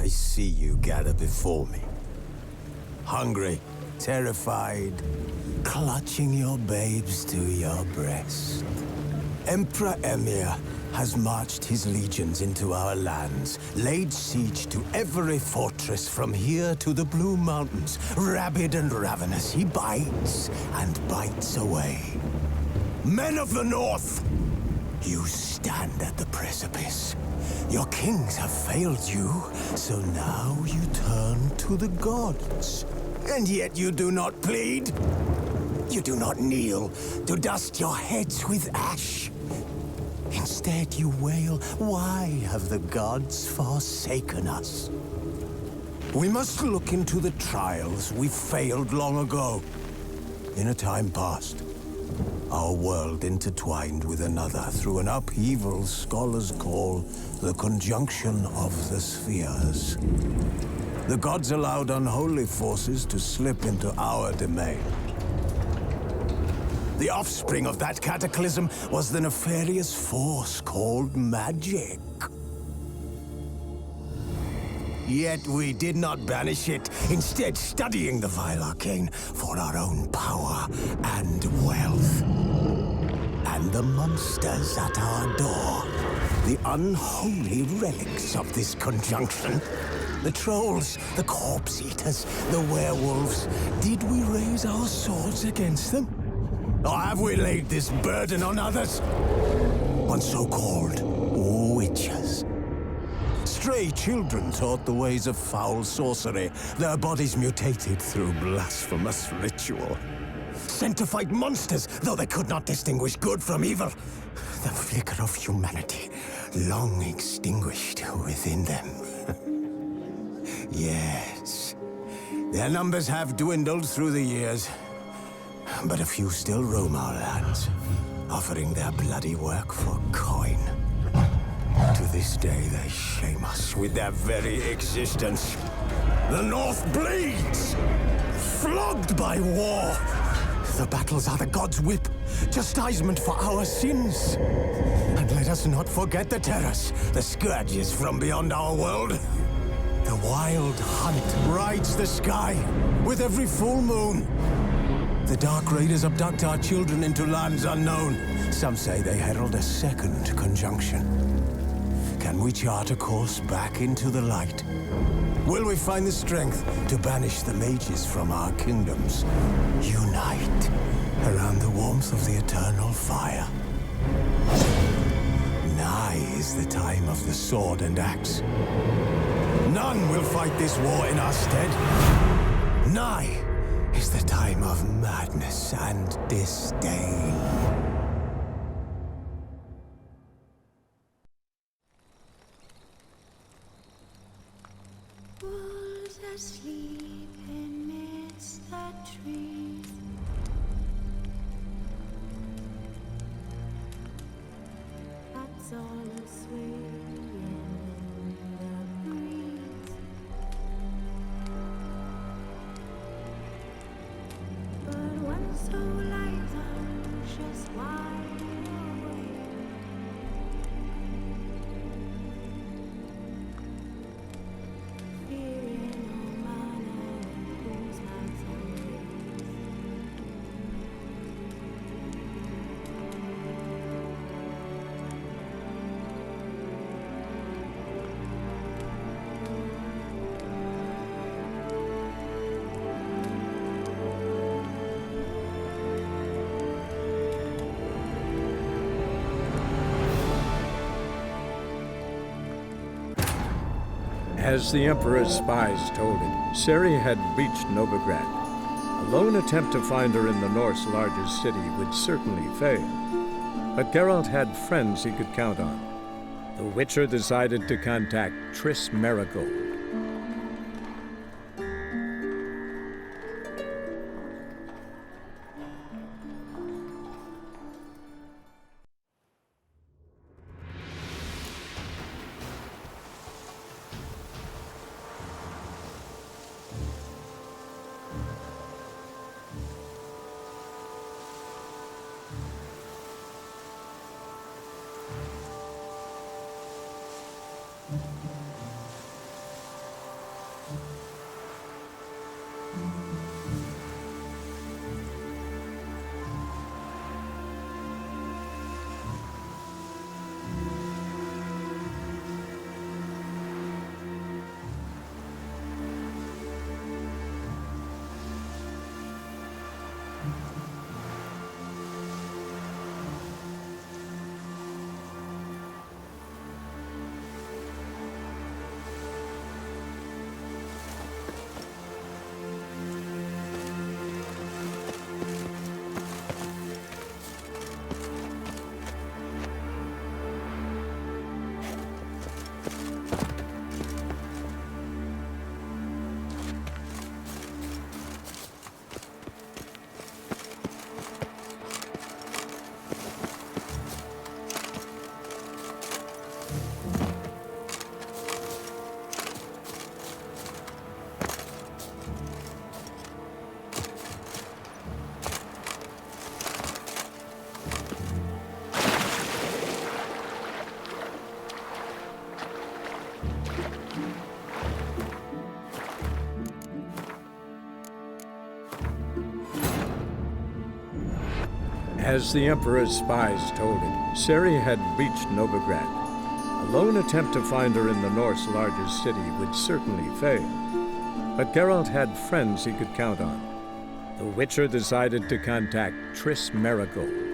I see you gather before me. Hungry, terrified, clutching your babes to your breast. Emperor Emhyr has marched his legions into our lands, laid siege to every fortress from here to the Blue Mountains. Rabid and ravenous, he bites and bites away. Men of the North! You stand at the precipice. Your kings have failed you, so now you turn to the gods. And yet you do not plead. You do not kneel to dust your heads with ash. Instead you wail, why have the gods forsaken us? We must look into the trials we failed long ago. In a time past, our world intertwined with another through an upheaval scholars call the conjunction of the spheres. The gods allowed unholy forces to slip into our domain. The offspring of that cataclysm was the nefarious force called magic. Yet we did not banish it, instead studying the vile arcane for our own power and wealth. And the monsters at our door, the unholy relics of this conjunction. The trolls, the corpse eaters, the werewolves. Did we raise our swords against them? Or have we laid this burden on others? On so-called witches. Stray children taught the ways of foul sorcery, their bodies mutated through blasphemous ritual. Sent to fight monsters, though they could not distinguish good from evil. The flicker of humanity, long extinguished within them. Yes, their numbers have dwindled through the years. But a few still roam our lands, offering their bloody work for coin. To this day, they shame us with their very existence. The North bleeds, flogged by war. The battles are the gods' whip, chastisement for our sins. And let us not forget the terrors, the scourges from beyond our world. The wild hunt rides the sky with every full moon. The Dark Raiders abduct our children into lands unknown. Some say they herald a second conjunction. Can we chart a course back into the light? Will we find the strength to banish the mages from our kingdoms? Unite around the warmth of the eternal fire. Nigh is the time of the sword and axe. None will fight this war in our stead. Nigh is the time of madness and disdain. Wolves asleep amidst the trees. Bats all swaying in the breeze. But one so light just wide awake. Fearing no manner whose hands are raised. As the Emperor's spies told him, Ciri had reached Novigrad. A lone attempt to find her in the North's largest city would certainly fail. But Geralt had friends he could count on. The Witcher decided to contact Triss Merigold. As the Emperor's spies told it, Ciri had reached Novigrad. A lone attempt to find her in the North's largest city would certainly fail. But Geralt had friends he could count on. The Witcher decided to contact Triss Merigold.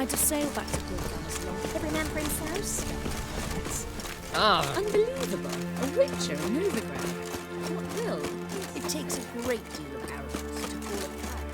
I just sailed back to Gul'dan as long. Remember in Faust? Yes. Ah, Unbelievable. A witcher in Novigrad. What will? It takes a great deal of arrogance to call it pride.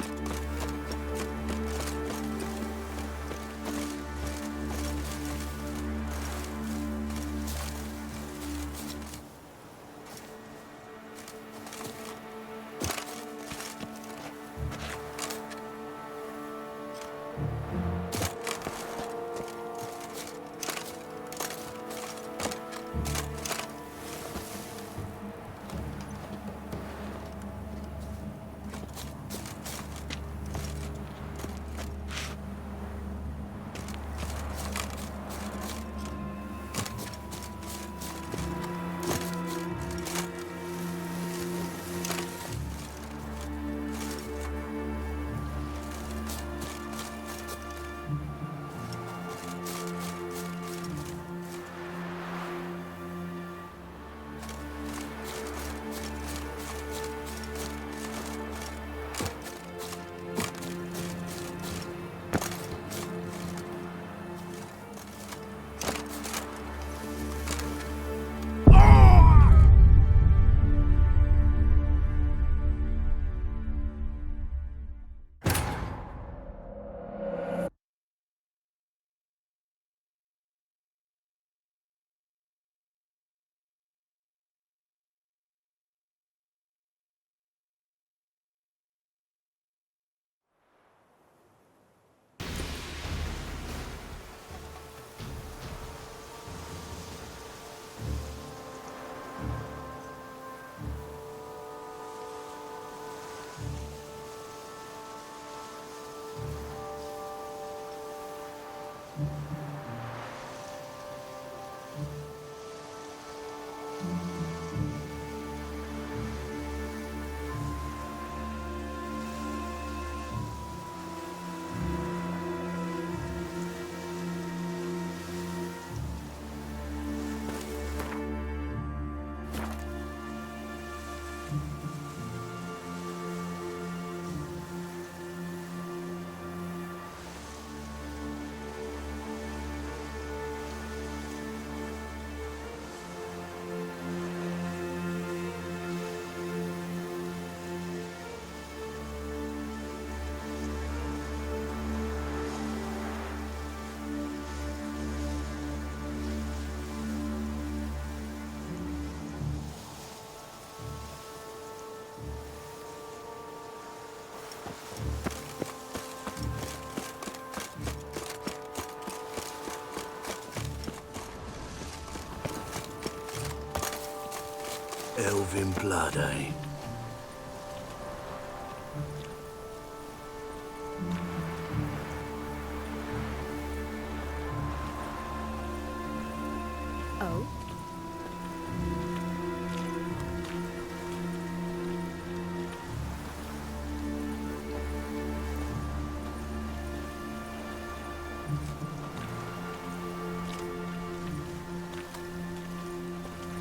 Elven blood, eh? Oh?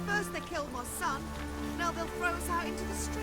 First they killed my son, now they'll throw us out into the street.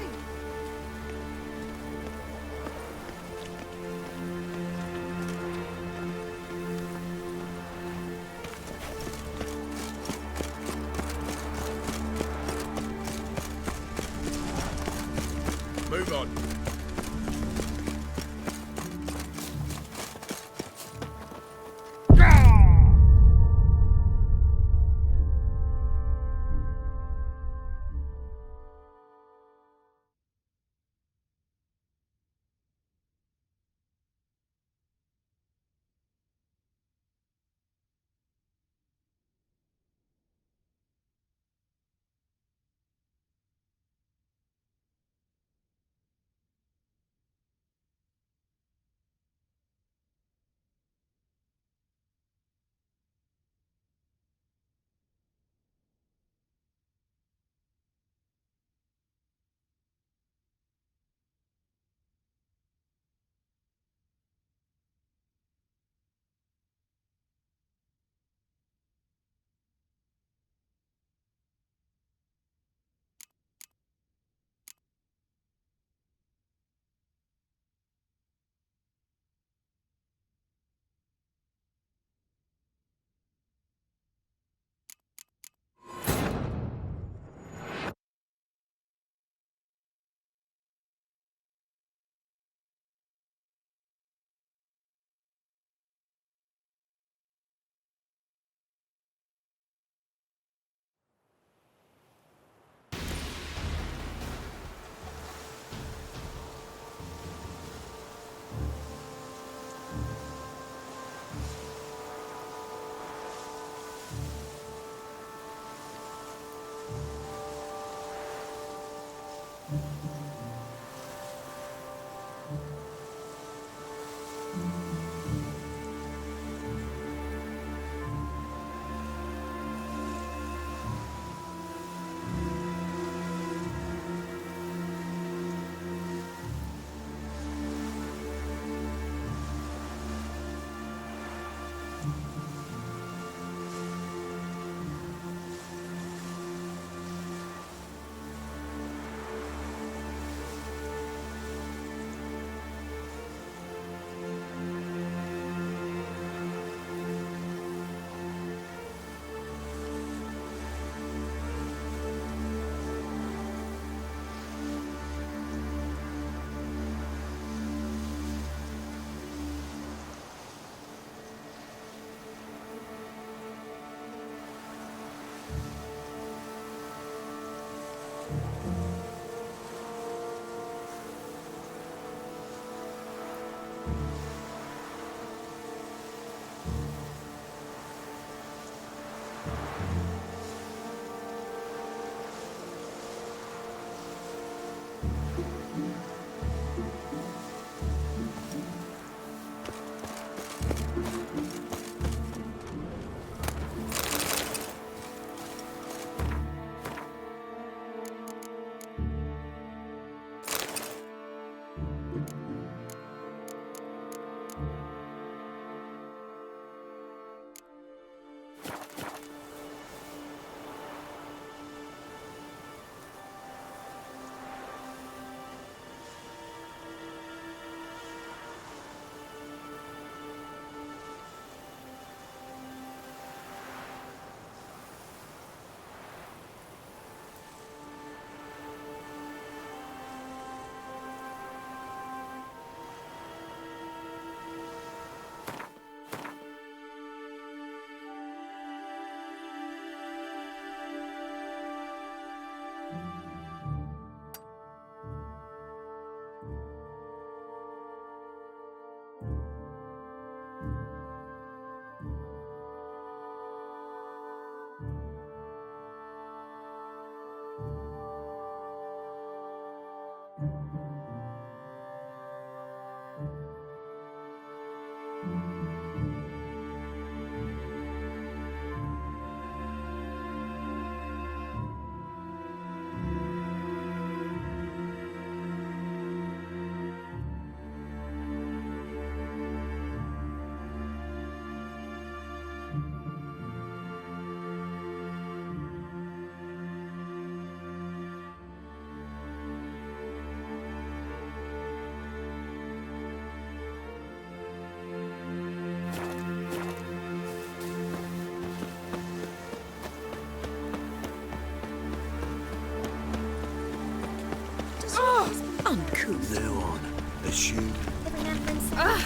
Uncouth. Go on, assume. Every man for himself.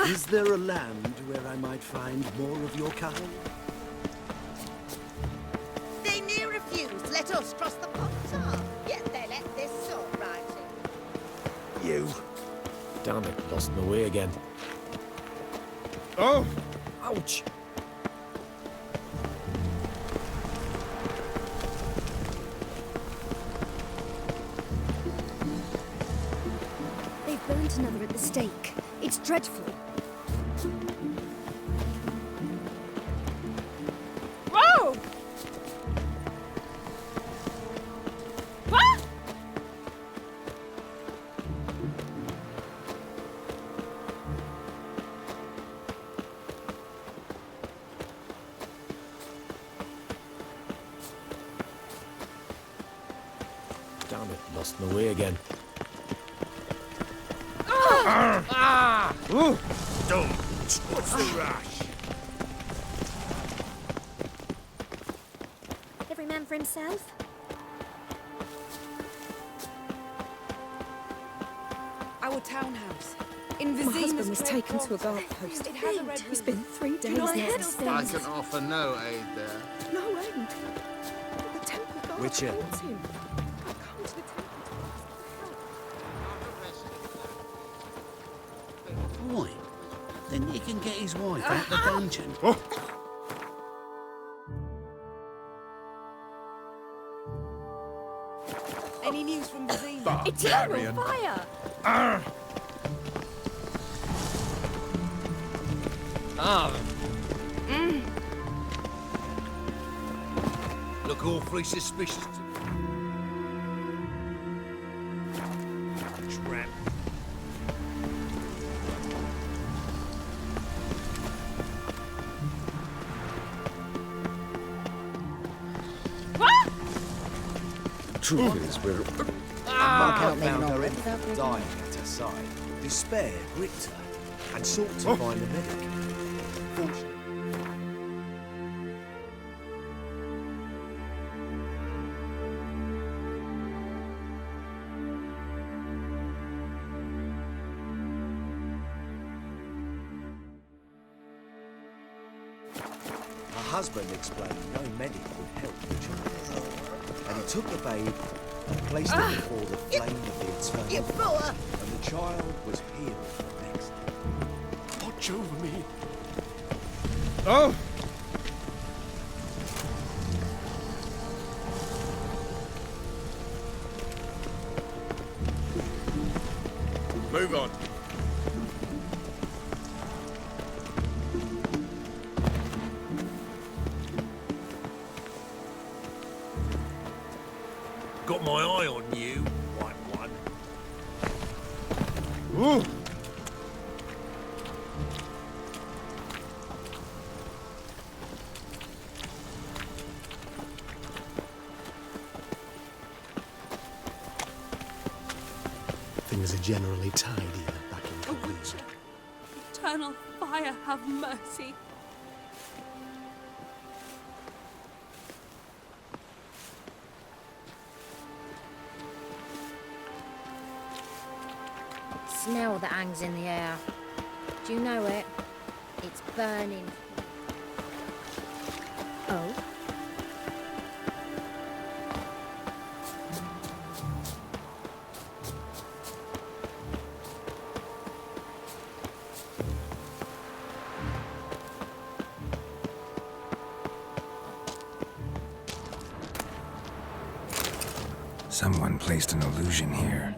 Is there a land where I might find more of your kind? They near refused. Let us cross the pond. Yet they let this sword writing. You. Damn it, lost my way again. Oh! Ouch! They've burnt another at the stake. It's dreadful. Whoa! What? Damn it, lost my way again. Don't! What's the rush? Every man for himself. Our townhouse. In My Vizima husband was taken to a guard post. It has a red It's roof. been 3 days know now. I had since I I then. can offer no aid there. No end. The temple guard Witcher. wants him. I've come to the temple to ask for help. Why? Then he can get his wife out the dungeon. Any news from Vizima? Eternal fire! Look awfully suspicious to me. Tramp. Truth is, we're... Can't make found an her offer infant without dying at her side. Despair gripped her and sought to find a medic. Fortunately, her husband explained no medic would help the child, and he took the babe and placed it before the flame of the eternal You fire, fool! and the child was healed the next day. Watch over me. Oh! Move on. Got my eye on you, white one. Ooh! Things are generally tidier back in A Korea. Witcher, eternal fire, have mercy. Smell that hangs in the air. Do you know it? It's burning. Oh? Someone placed an illusion here.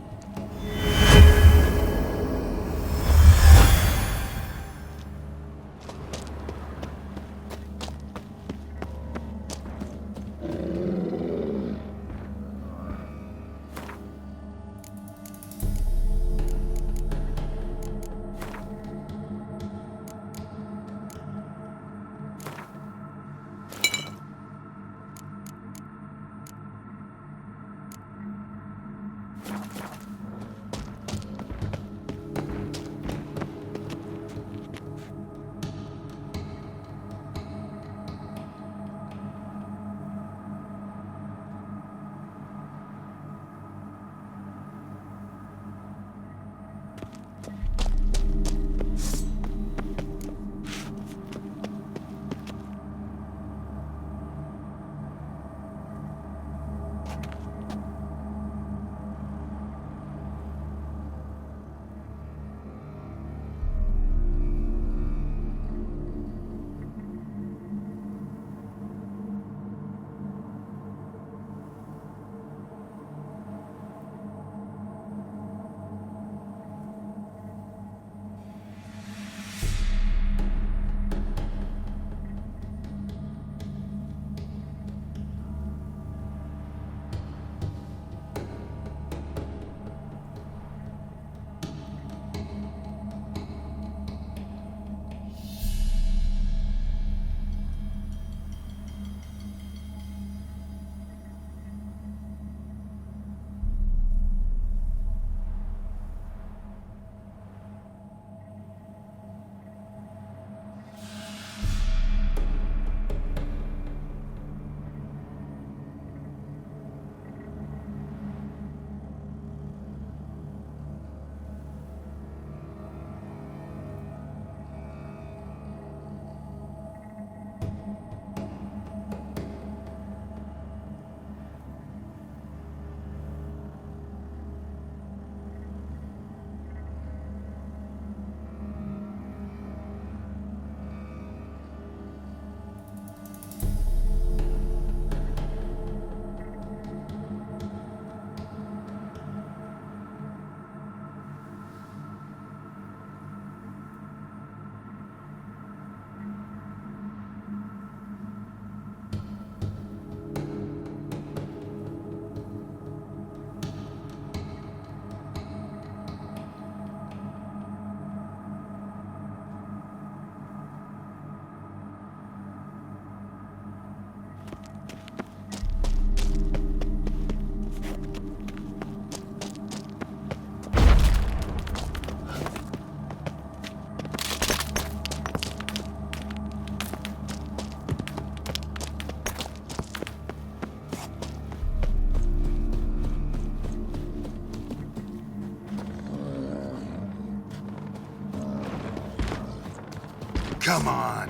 Come on.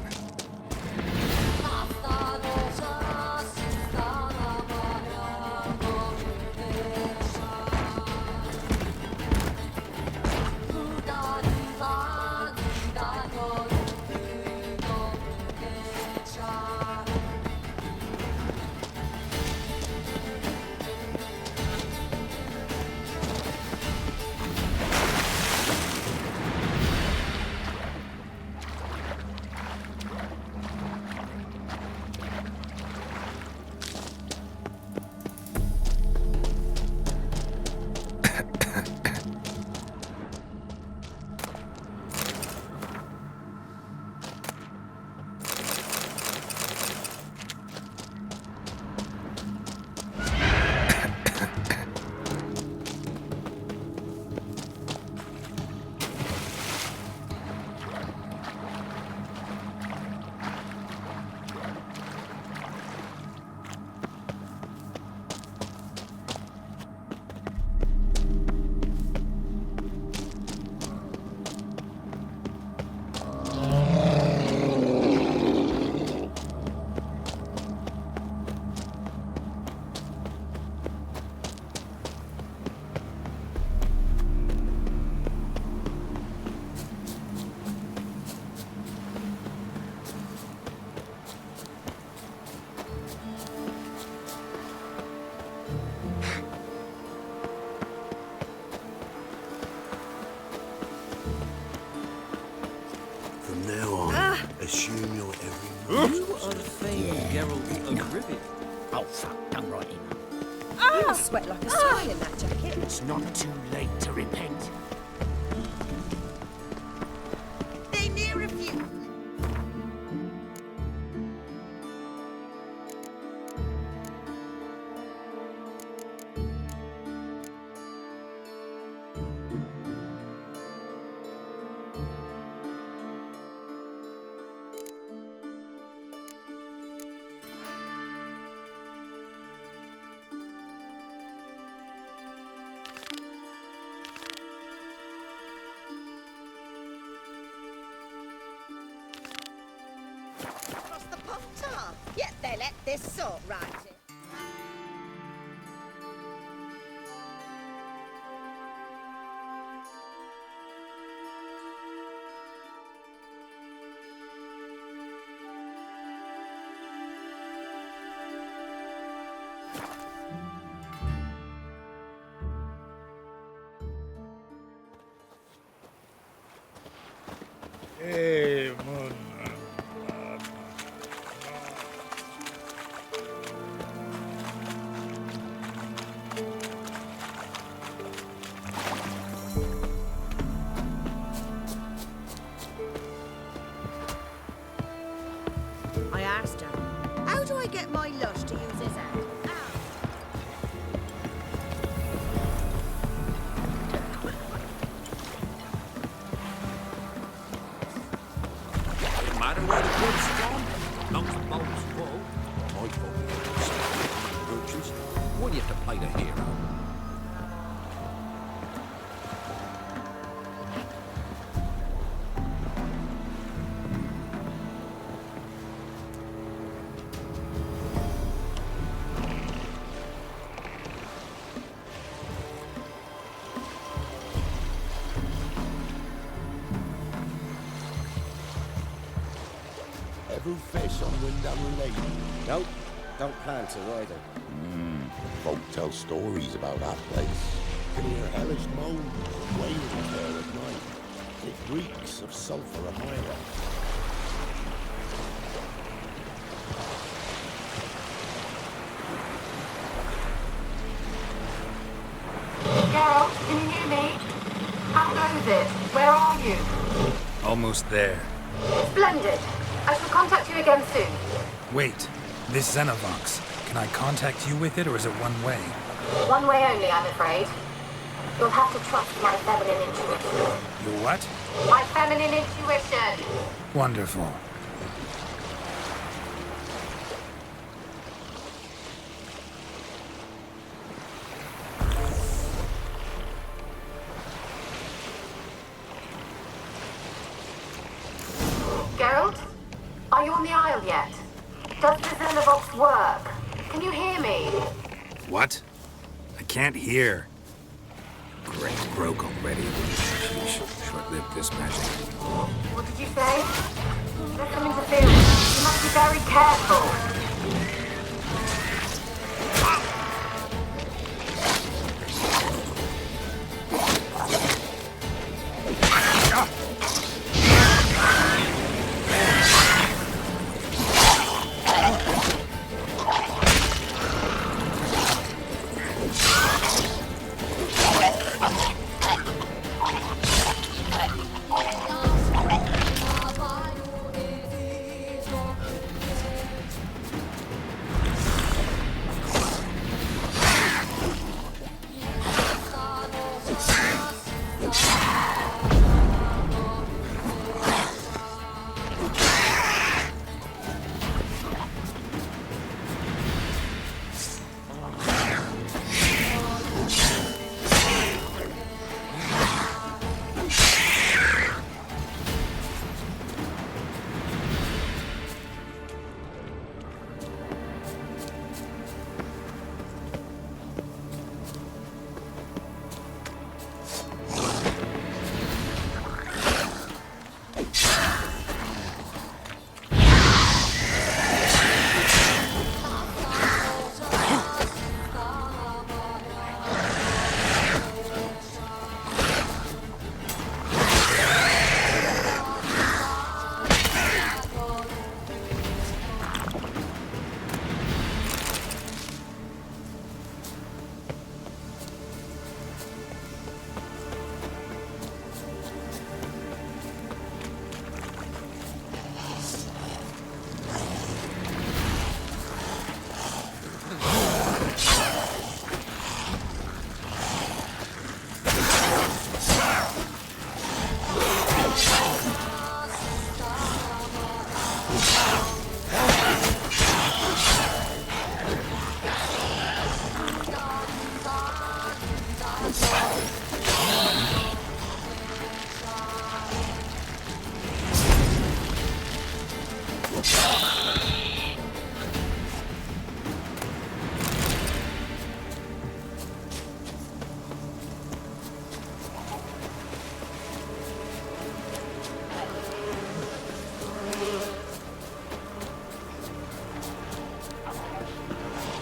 From now on, assume your every move. Geralt of Rivet. Oh, fuck, don't write him. You must sweat like a swine in that jacket. It's not too late to repent. They near refuse. Across the Potter. Yet they let this sort right it. Hey, Moon. I asked her, how do I get my lush to use his hand? No matter where the goods from, long as the bowl's full, my fault merchants, why do you have to play the hero? Ever fish on Windham Lake? Nope, don't plan to either. Folk tell stories about that place. Can hear hellish moans and wailings there at night. It reeks of sulphur and iron. Geralt, can you hear me? How goes it? Where are you? Almost there. Splendid. I shall contact you again soon. Wait, this Xenovox. Can I contact you with it, or is it one way? One way only, I'm afraid. You'll have to trust my feminine intuition. Your what? My feminine intuition. Wonderful. Geralt, trial yet? Does the Xenovox work? Can you hear me? What? I can't hear. Great, broke already. Sheesh, short-lived this magic. What did you say? There's some interference. You must be very careful.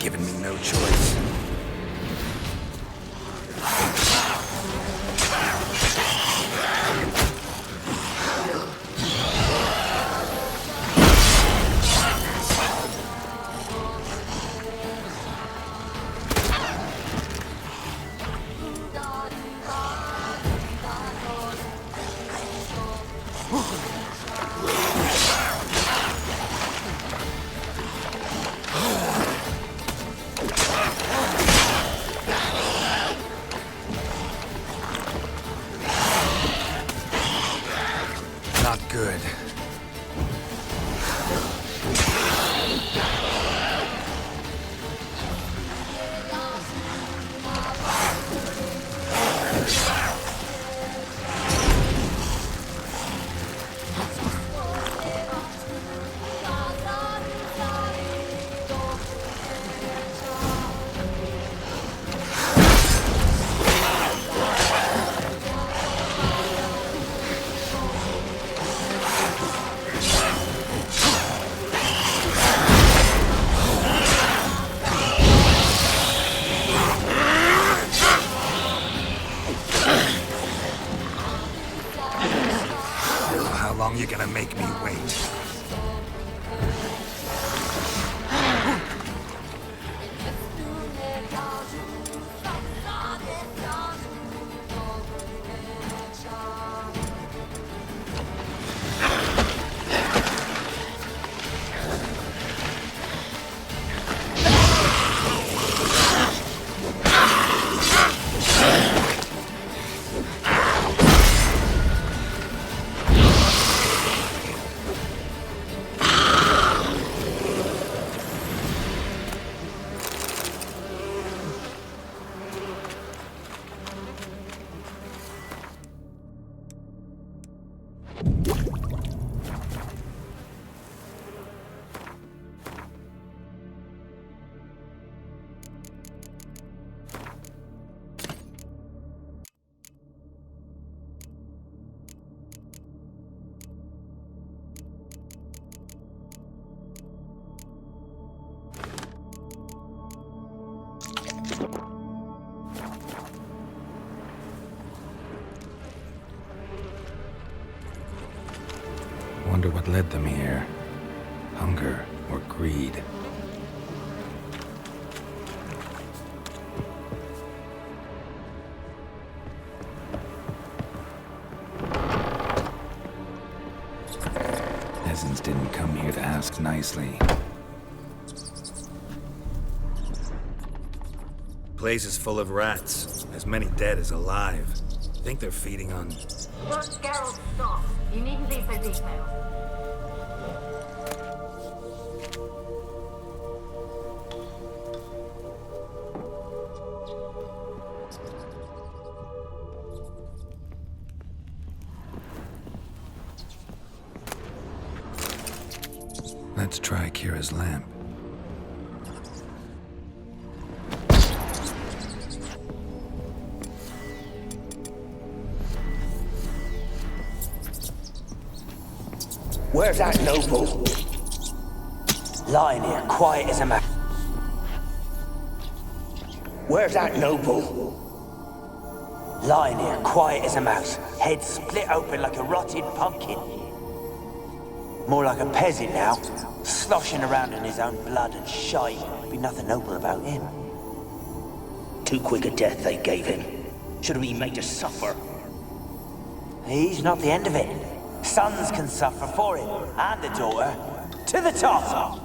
Giving me no choice. Not good. How long you gonna make me wait? wonder what led them here. Hunger or greed. Peasants didn't come here to ask nicely. Place is full of rats. As many dead as alive. Think they're feeding on... Geralt, stop. You needn't be so detailed. Let's try Kira's lamp. Where's that noble? Lying here, quiet as a mouse. Where's that noble? Lying here, quiet as a mouse. Head split open like a rotted pumpkin. More like a peasant now, sloshing around in his own blood and shite. Be nothing noble about him. Too quick a death they gave him. Should have been made to suffer. He's not the end of it. Sons can suffer for him, and the daughter. To the top!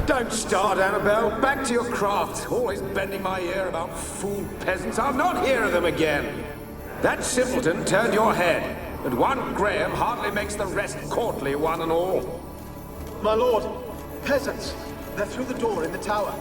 Don't start, Annabelle. Back to your craft. Always bending my ear about fool peasants. I'll not hear of them again. That simpleton turned your head, and one Graham hardly makes the rest courtly, one and all. My lord, peasants. They're through the door in the tower.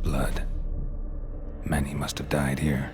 Blood. Many must have died here.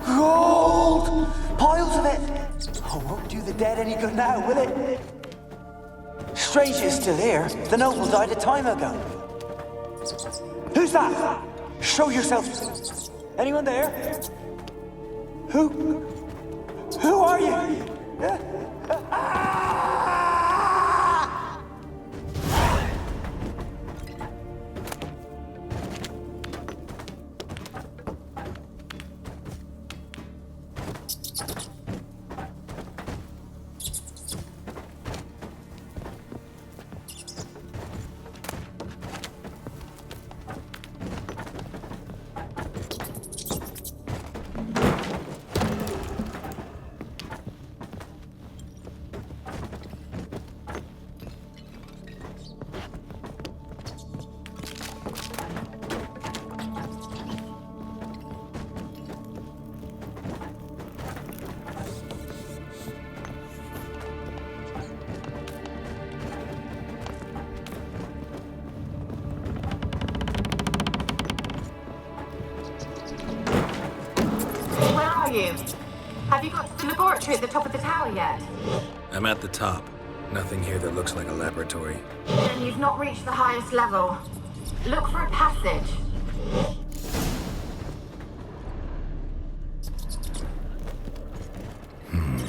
Gold! Piles of it! Oh, won't do the dead any good now, will it? Strange it's still here. The noble died a time ago. Who's that? Show yourself. Anyone there? Who are you? You? Have you got to the laboratory at the top of the tower yet? I'm at the top. Nothing here that looks like a laboratory. Then you've not reached the highest level. Look for a passage.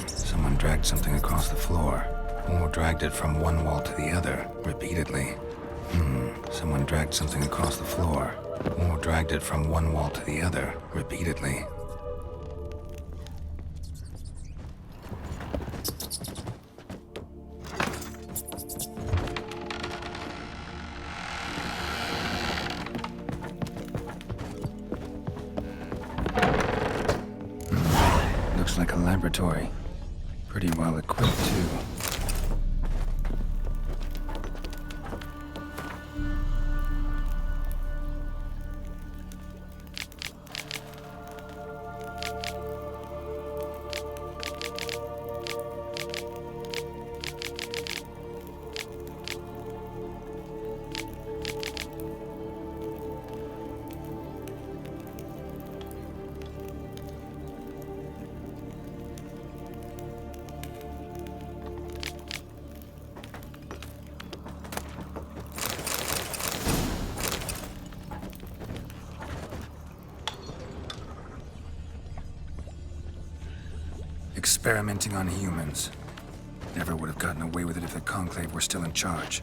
Someone dragged something across the floor. Or dragged it from one wall to the other, repeatedly. Someone dragged something across the floor. Or dragged it from one wall to the other, repeatedly. like a laboratory. Pretty well equipped, too. Experimenting on humans. Never would have gotten away with it if the Conclave were still in charge.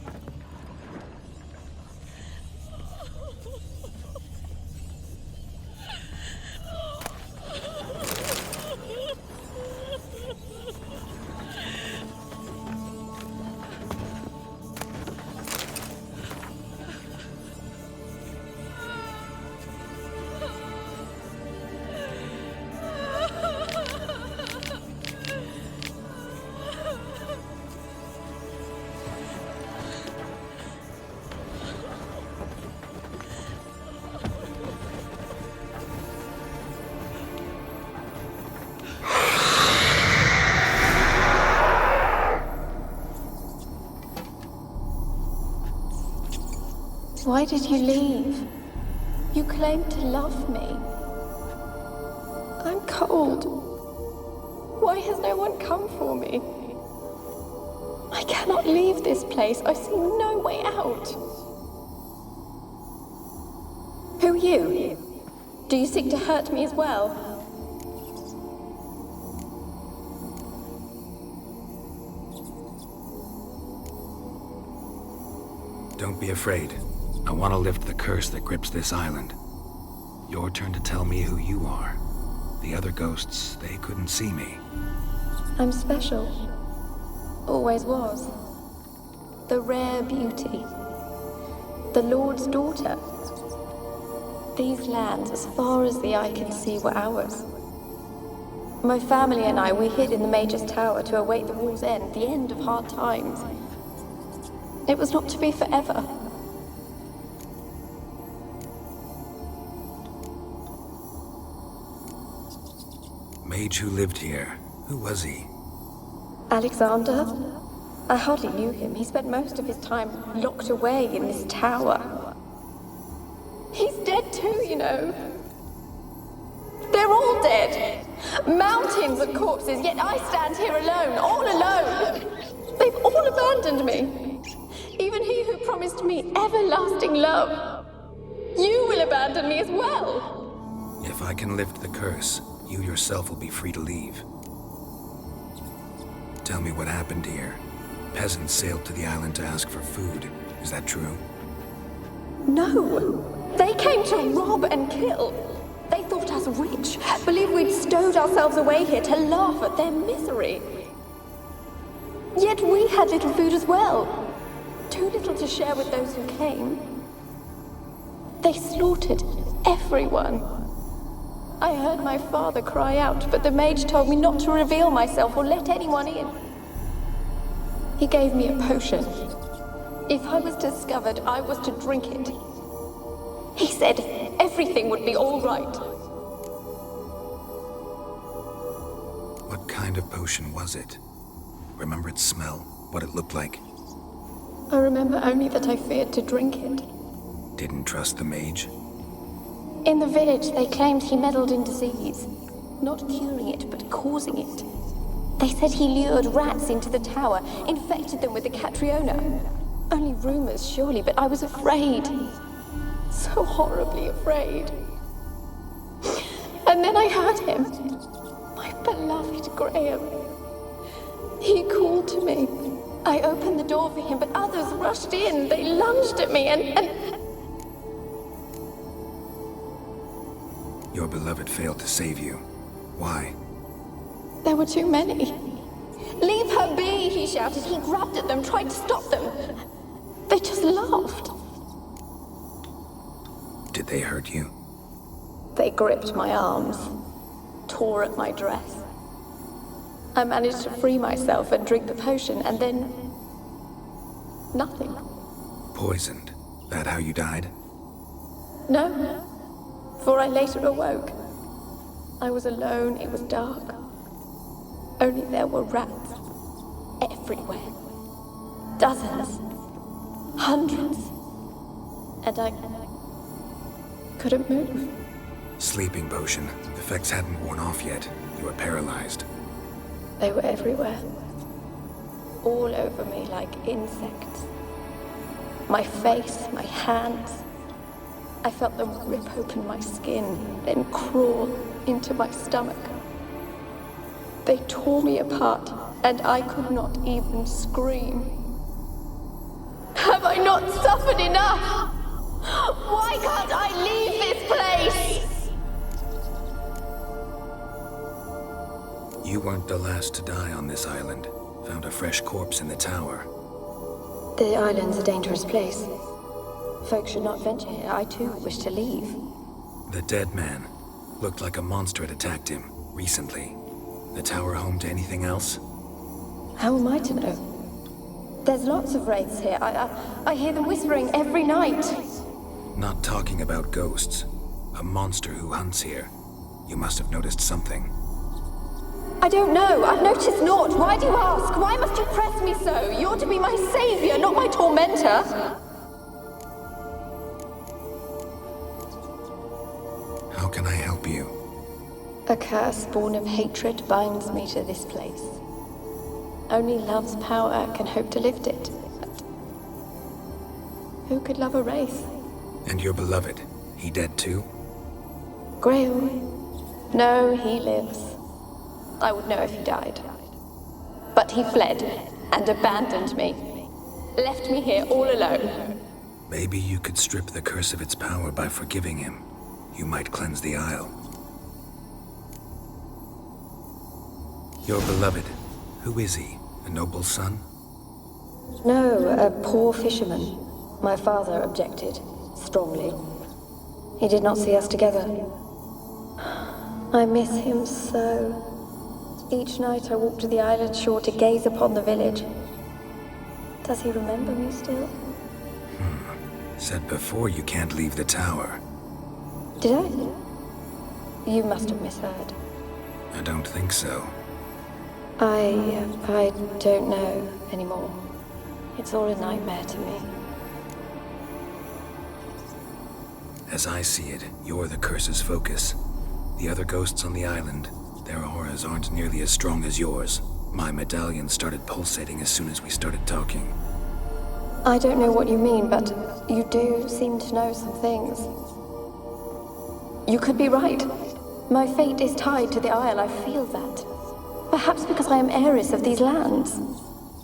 Why did you leave? You claimed to love me. I'm cold. Why has no one come for me? I cannot leave this place. I see no way out. Who are you? Do you seek to hurt me as well? Don't be afraid. I want to lift the curse that grips this island. Your turn to tell me who you are. The other ghosts, they couldn't see me. I'm special. Always was. The rare beauty. The Lord's daughter. These lands, as far as the eye can see, were ours. My family and I, we hid in the Mage's Tower to await the war's end, the end of hard times. It was not to be forever. Mage who lived here. Who was he? Alexander? I hardly knew him. He spent most of his time locked away in this tower. He's dead too, you know. They're all dead. Mountains of corpses, yet I stand here alone, all alone. They've all abandoned me. Even he who promised me everlasting love. You will abandon me as well. If I can lift the curse, you yourself will be free to leave. Tell me what happened here. Peasants sailed to the island to ask for food. Is that true? No. They came to rob and kill. They thought us rich, believed we'd stowed ourselves away here to laugh at their misery. Yet we had little food as well. Too little to share with those who came. They slaughtered everyone. I heard my father cry out, but the mage told me not to reveal myself or let anyone in. He gave me a potion. If I was discovered, I was to drink it. He said everything would be all right. What kind of potion was it? Remember its smell? What it looked like? I remember only that I feared to drink it. Didn't trust the mage? In the village, they claimed he meddled in disease. Not curing it, but causing it. They said he lured rats into the tower, infected them with the Catriona. Only rumors, surely, but I was afraid. So horribly afraid. And then I heard him. My beloved Graham. He called to me. I opened the door for him, but others rushed in. They lunged at me and... Your beloved failed to save you. Why? There were too many. Leave her be, he shouted. He grabbed at them, tried to stop them. They just laughed. Did they hurt you? They gripped my arms, tore at my dress. I managed to free myself and drink the potion, and then... nothing. Poisoned. That how you died? No, for I later awoke. I was alone, it was dark. Only there were rats everywhere. Dozens. Hundreds. And I couldn't move. Sleeping potion. Effects hadn't worn off yet. You were paralyzed. They were everywhere. All over me like insects. My face, my hands. I felt them rip open my skin, then crawl into my stomach. They tore me apart, and I could not even scream. Have I not suffered enough? Why can't I leave this place? You weren't the last to die on this island. Found a fresh corpse in the tower. The island's a dangerous place. Folks should not venture here. I too wish to leave. The dead man. Looked like a monster had attacked him, recently. The tower home to anything else? How am I to know? There's lots of wraiths here. I hear them whispering every night. Not talking about ghosts. A monster who hunts here. You must have noticed something. I don't know. I've noticed naught. Why do you ask? Why must you press me so? You're to be my savior, not my tormentor. How can I help you? A curse born of hatred binds me to this place. Only love's power can hope to lift it. But who could love a wraith? And your beloved, he dead too? Grail? No, he lives. I would know if he died. But he fled and abandoned me. Left me here all alone. Maybe you could strip the curse of its power by forgiving him. You might cleanse the Isle. Your beloved, who is he? A noble son? No, a poor fisherman. My father objected, strongly. He did not see us together. I miss him so. Each night I walk to the island shore to gaze upon the village. Does he remember me still? Said before you can't leave the tower. Did I? You must have misheard. I don't think so. I don't know anymore. It's all a nightmare to me. As I see it, you're the curse's focus. The other ghosts on the island, their auras aren't nearly as strong as yours. My medallion started pulsating as soon as we started talking. I don't know what you mean, but you do seem to know some things. You could be right. My fate is tied to the Isle, I feel that. Perhaps because I am heiress of these lands.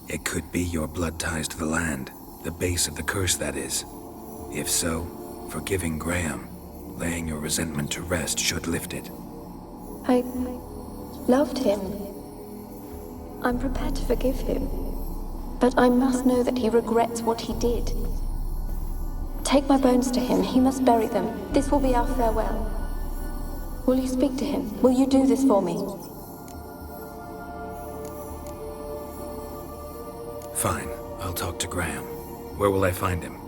It could be your blood ties to the land, the base of the curse, that is. If so, forgiving Graham, laying your resentment to rest should lift it. I loved him. I'm prepared to forgive him. But I must know that he regrets what he did. Take my bones to him. He must bury them. This will be our farewell. Will you speak to him? Will you do this for me? Fine. I'll talk to Graham. Where will I find him?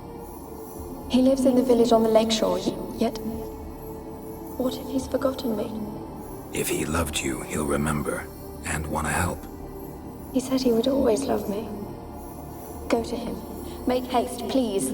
He lives in the village on the lakeshore, yet... what if he's forgotten me? If he loved you, he'll remember, and want to help. He said he would always love me. Go to him. Make haste, please.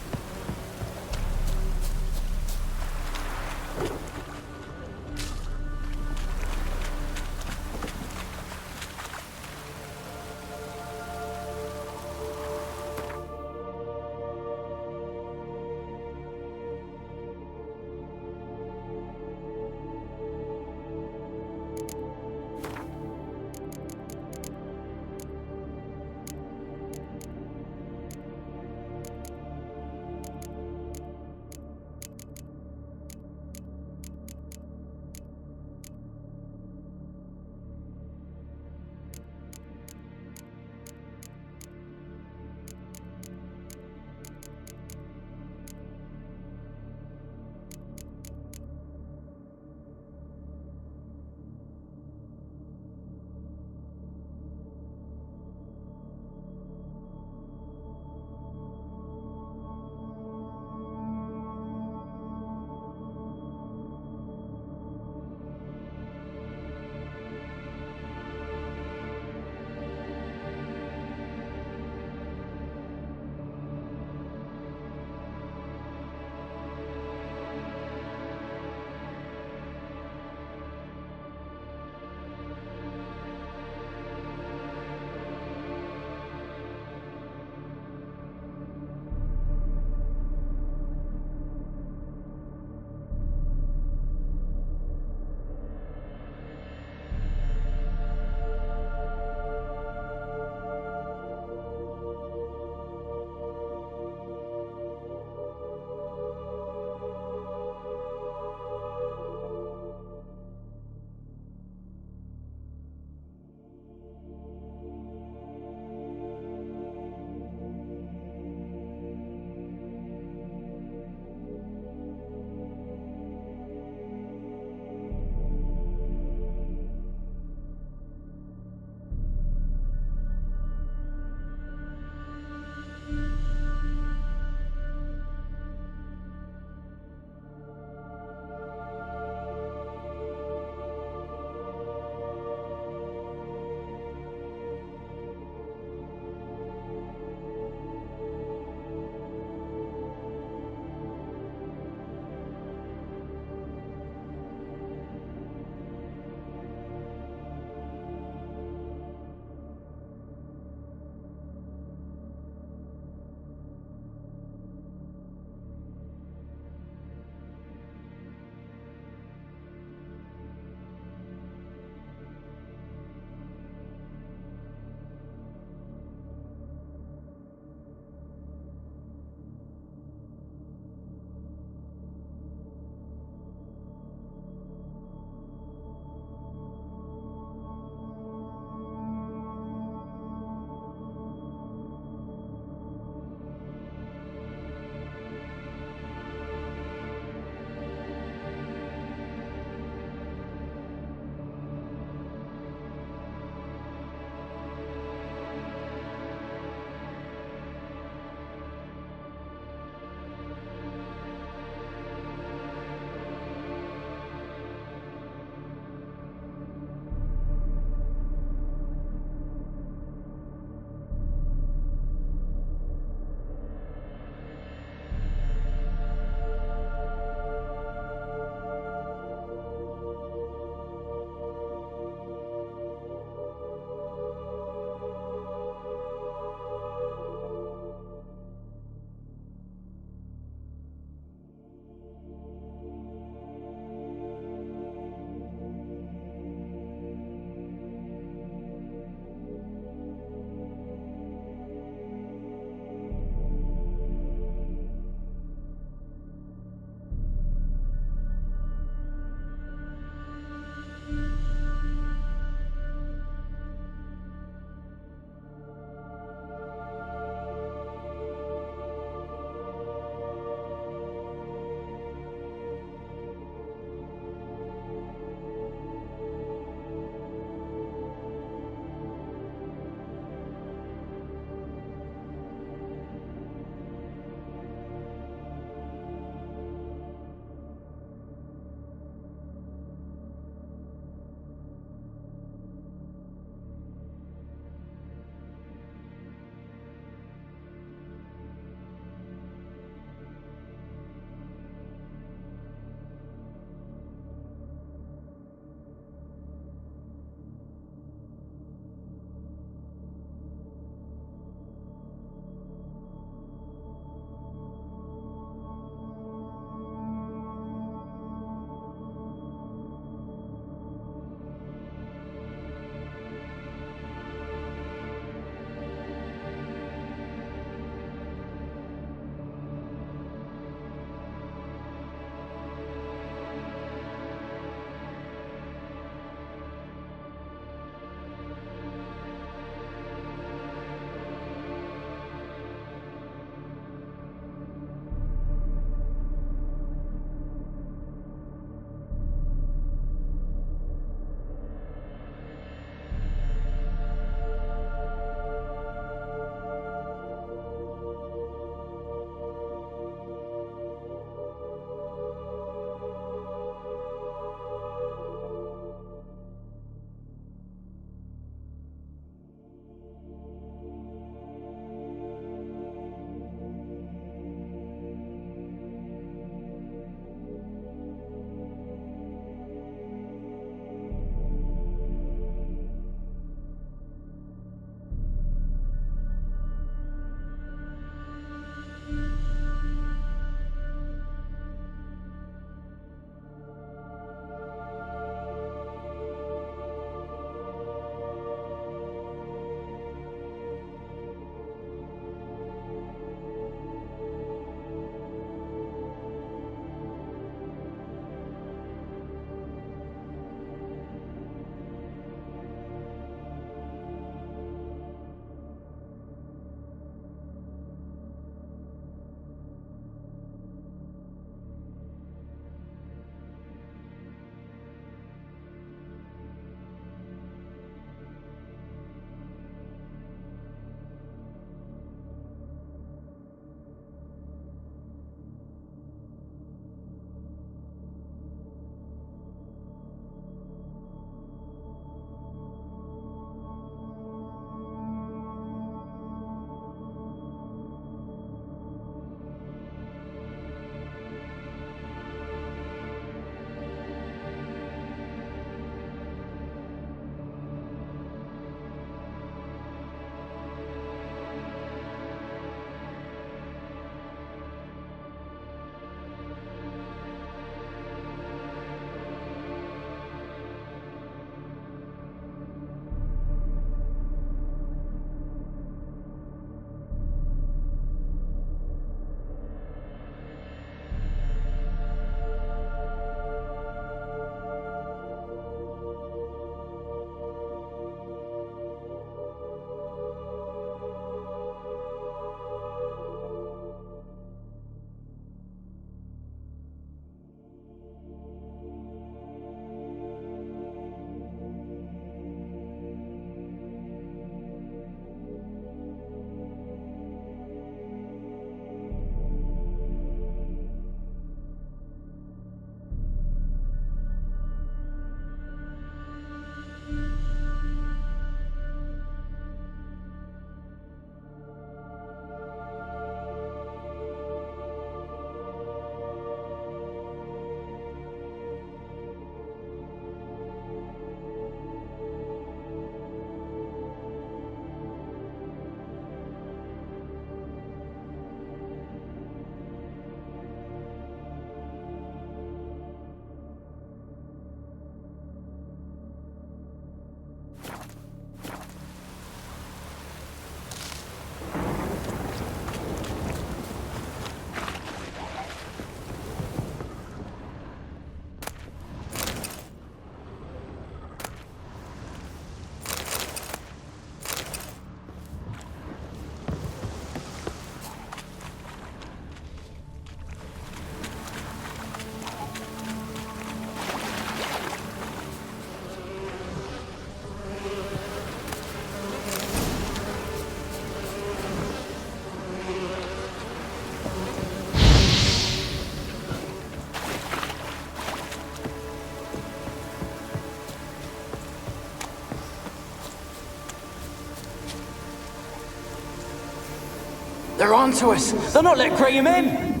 They're on to us. They'll not let Graham in.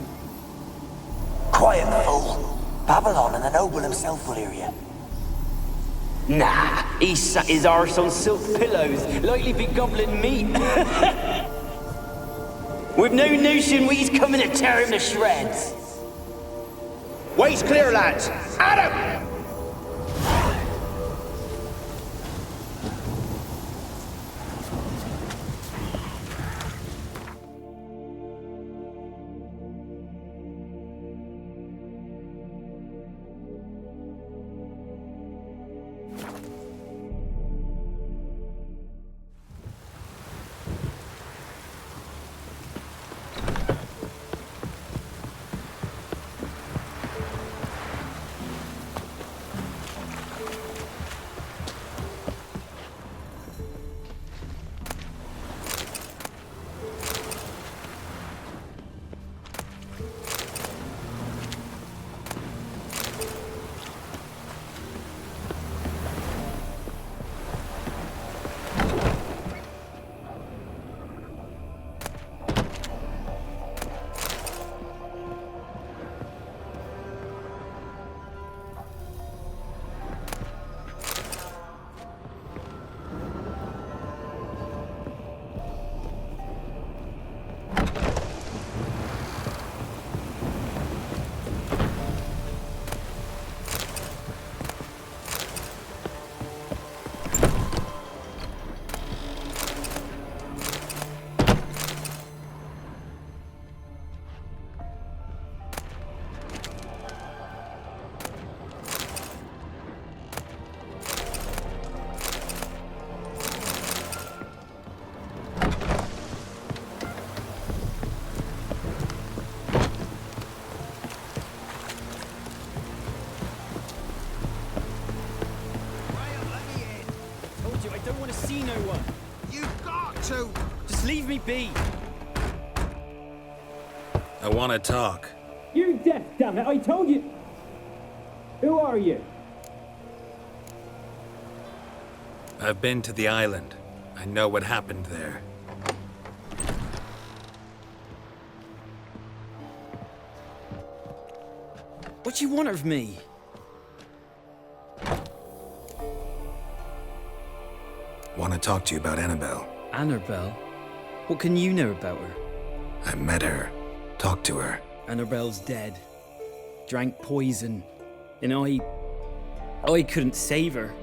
Quiet, fool. Babylon and the noble himself will hear you. Nah, he sat his arse on silk pillows, likely be gobbling meat. With no notion we's coming to tear him to shreds. Way's clear, lads. Adam! Leave me be! I want to talk. You're deaf, damn it! I told you! Who are you? I've been to the island. I know what happened there. What do you want of me? Want to talk to you about Annabelle. Annabelle? What can you know about her? I met her. Talked to her. Annabelle's dead. Drank poison. And I couldn't save her.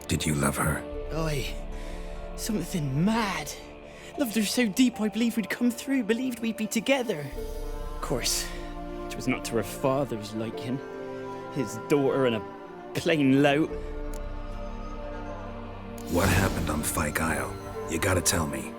Did you love her? Something mad. Loved her so deep I believed we'd come through, believed we'd be together. Of course, it was not to her father's liking. His daughter and a plain lout. What happened on Fyke Isle? You gotta tell me.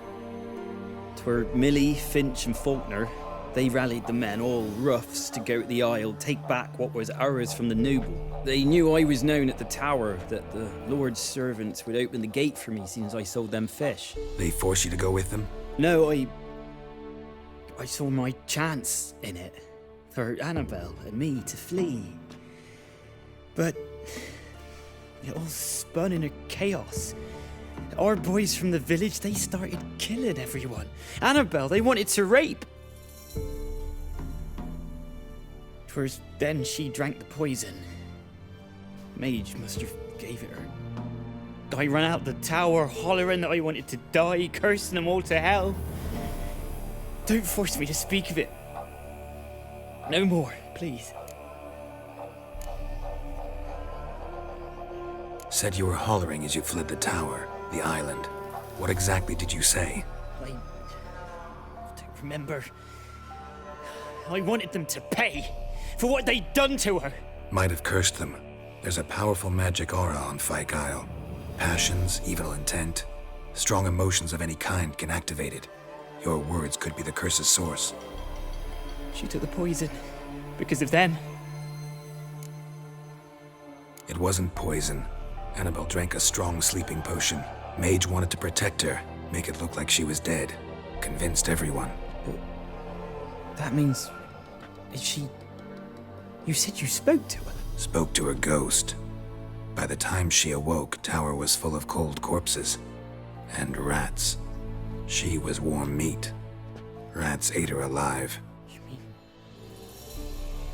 'Twere Millie, Finch and Faulkner. They rallied the men, all roughs, to go to the Isle, take back what was ours from the noble. They knew I was known at the tower, that the Lord's servants would open the gate for me since I sold them fish. They forced you to go with them? No, I saw my chance in it. For Annabelle and me to flee. But it all spun in a chaos. Our boys from the village, they started killing everyone. Annabelle, they wanted to rape. 'Twas then she drank the poison. Mage must have gave it her. I ran out the tower, hollering that I wanted to die, cursing them all to hell. Don't force me to speak of it. No more, please. Said you were hollering as you fled the tower, the island. What exactly did you say? I don't remember. I wanted them to pay for what they'd done to her. Might have cursed them. There's a powerful magic aura on Fyke Isle. Passions, evil intent. Strong emotions of any kind can activate it. Your words could be the curse's source. She took the poison because of them. It wasn't poison. Annabelle drank a strong sleeping potion. Mage wanted to protect her, make it look like she was dead. Convinced everyone. But that means... she... You said you spoke to her? Spoke to her ghost. By the time she awoke, Tower was full of cold corpses. And rats. She was warm meat. Rats ate her alive. You mean...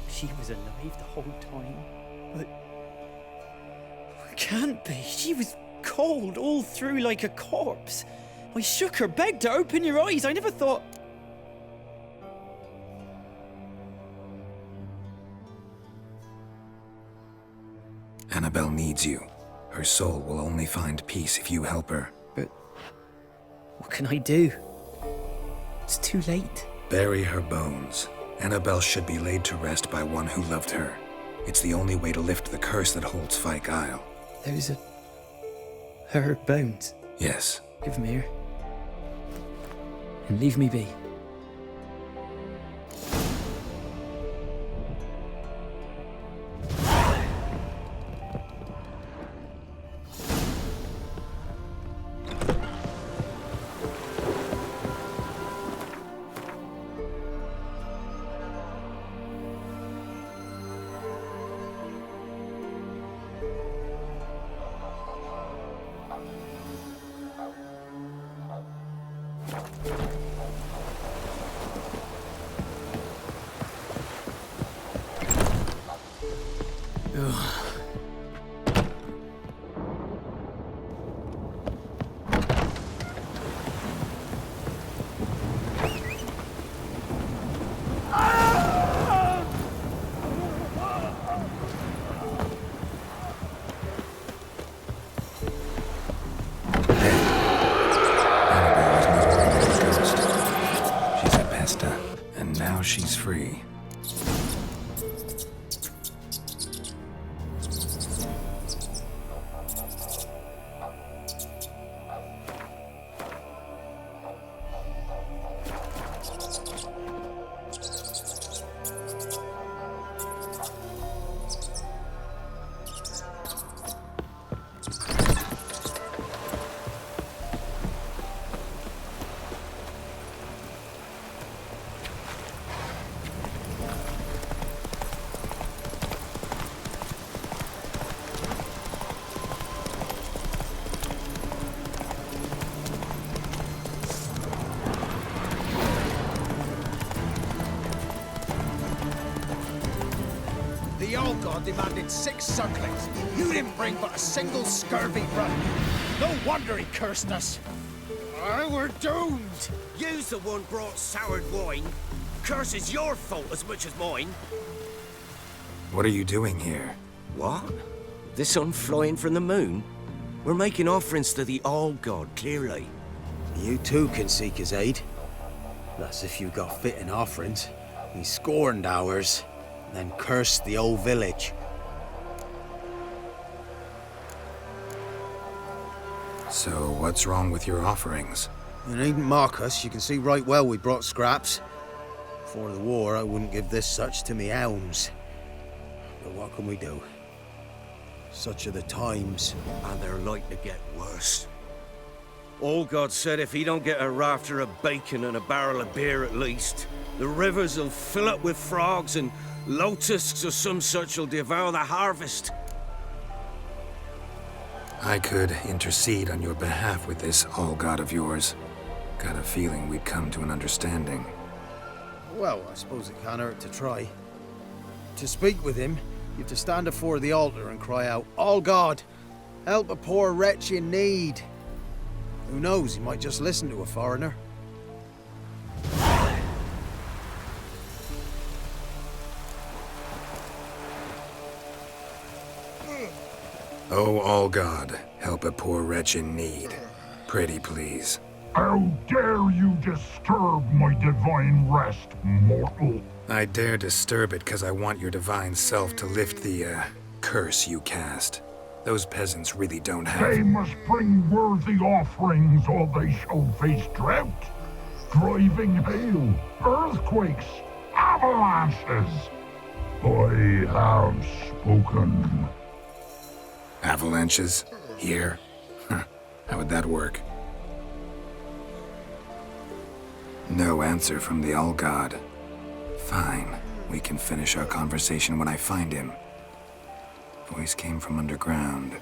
she was alive the whole time? But... it can't be. She was cold all through like a corpse. I shook her, begged her, open your eyes. I never thought... Annabelle needs you. Her soul will only find peace if you help her. But... what can I do? It's too late. Bury her bones. Annabelle should be laid to rest by one who loved her. It's the only way to lift the curse that holds Fyke Isle. Those are... her bones? Yes. Give them here. And leave me be. She's free. The old god demanded 6 circlets. You didn't bring but a single scurvy run. No wonder he cursed us. We're doomed. You's the one brought soured wine. Curse is your fault as much as mine. What are you doing here? What? The sun flying from the moon? We're making offerings to the All-God, clearly. You too can seek his aid. That's if you got fitting offerings. He scorned ours, then cursed the old village. So what's wrong with your offerings? You needn't mock us. You can see right well we brought scraps. Before the war, I wouldn't give this such to me elms. But what can we do? Such are the times. And they're like to get worse. All-God said if he don't get a rafter of bacon and a barrel of beer at least, the rivers will fill up with frogs and locusts or some such will devour the harvest. I could intercede on your behalf with this all-god of yours. Got a feeling we'd come to an understanding. Well, I suppose it can't hurt to try. To speak with him, you have to stand before the altar and cry out, "All God, help a poor wretch in need." Who knows, he might just listen to a foreigner. Oh, all God, help a poor wretch in need. Pretty please. How dare you disturb my divine rest, mortal? I dare disturb it because I want your divine self to lift the, curse you cast. Those peasants really don't have... They must bring worthy offerings or they shall face drought, driving hail, earthquakes, avalanches. I have spoken. Avalanches? Here? Huh. How would that work? No answer from the All-God. Fine. We can finish our conversation when I find him. Voice came from underground.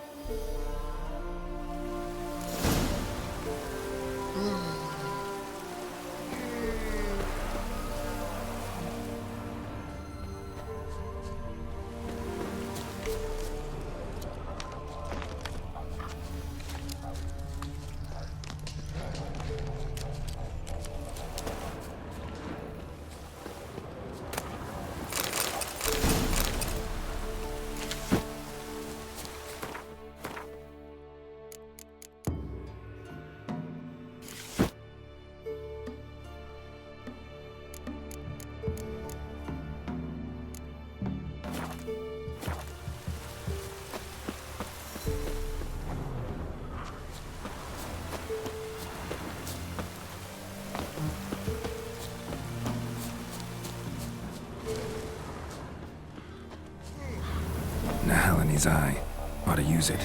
Nahal in his eye. Ought to use it.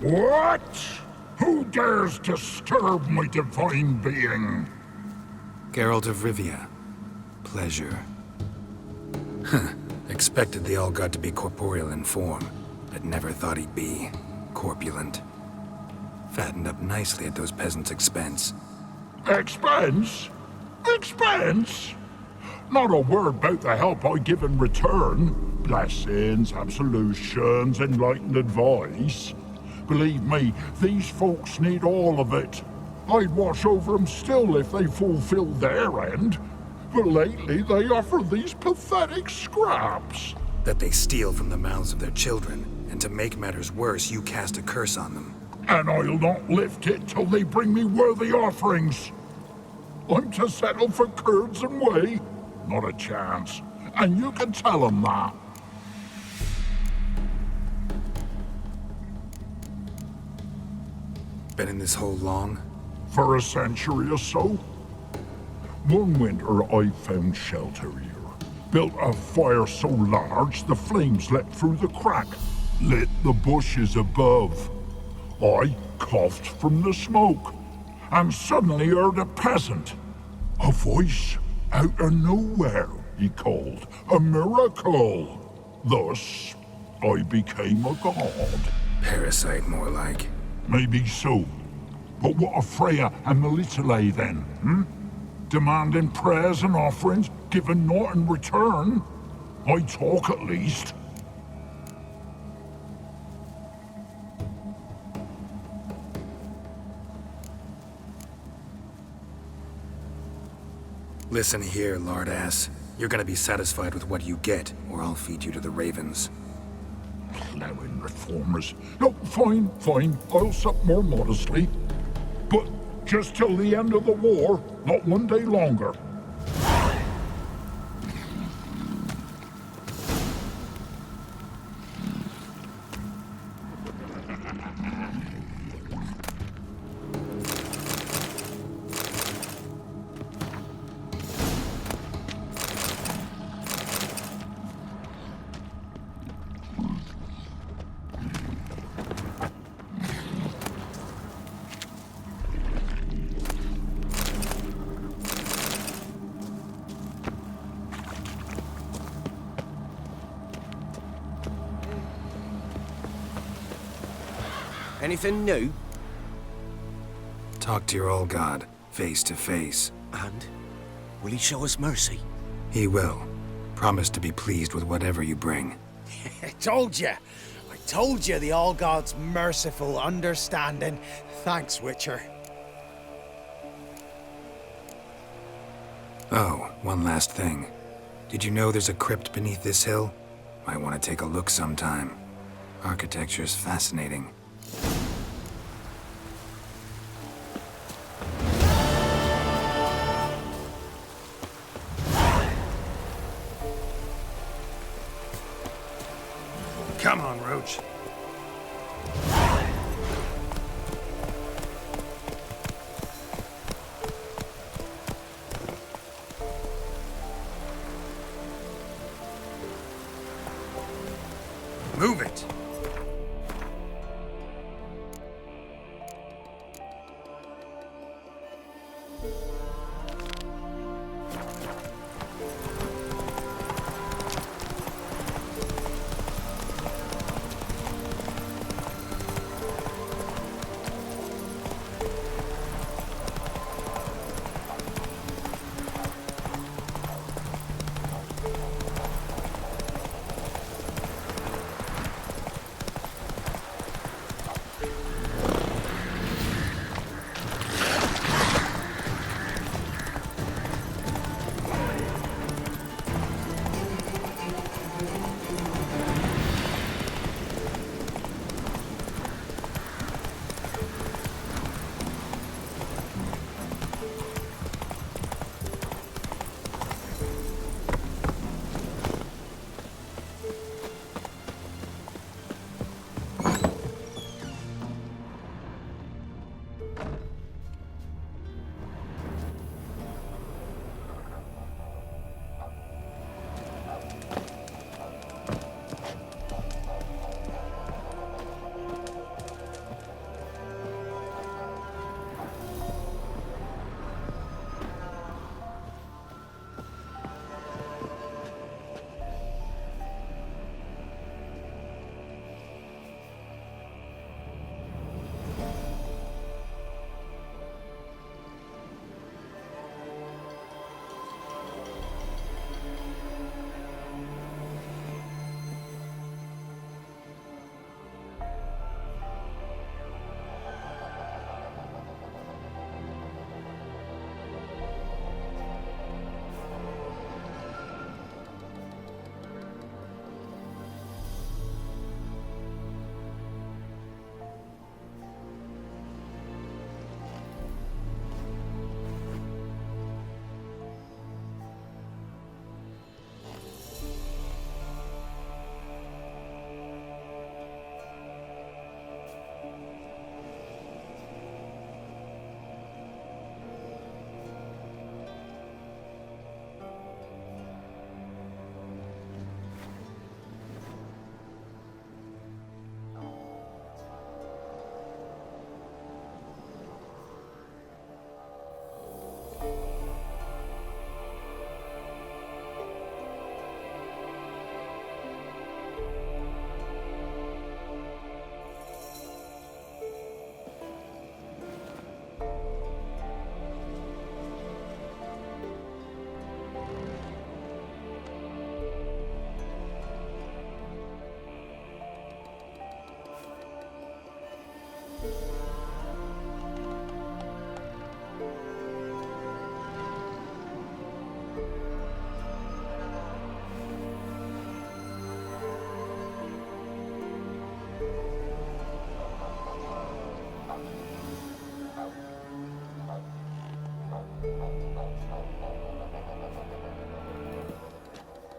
What? Who dares disturb my divine being? Geralt of Rivia. Pleasure. Huh. Expected the All-God to be corporeal in form, but never thought he'd be corpulent. Fattened up nicely at those peasants' expense. Expense? Expense? Not a word about the help I give in return. Blessings, absolutions, enlightened advice. Believe me, these folks need all of it. I'd watch over them still if they fulfilled their end. But lately they offer these pathetic scraps. That they steal from the mouths of their children, and to make matters worse, you cast a curse on them. And I'll not lift it till they bring me worthy offerings. I'm to settle for curds and whey? Not a chance. And you can tell them that. Been in this hole long? For a century or so. One winter I found shelter here. Built a fire so large the flames leapt through the crack, lit the bushes above. I coughed from the smoke, and suddenly heard a peasant. A voice out of nowhere, he called. A miracle. Thus, I became a god. Parasite, more like. Maybe so. But what of Freya and Melitele then, Demanding prayers and offerings, given naught in return? I talk at least. Listen here, lardass. You're gonna be satisfied with what you get, or I'll feed you to the ravens. Plowing reformers. No, fine, fine. I'll sup more modestly. But just till the end of the war, not one day longer. Anything new? Talk to your old god, face to face. And? Will he show us mercy? He will. Promise to be pleased with whatever you bring. I told you the All-God's merciful, understanding. Thanks, Witcher. Oh, one last thing. Did you know there's a crypt beneath this hill? Might want to take a look sometime. Architecture's fascinating. Come on, Roach. Move it.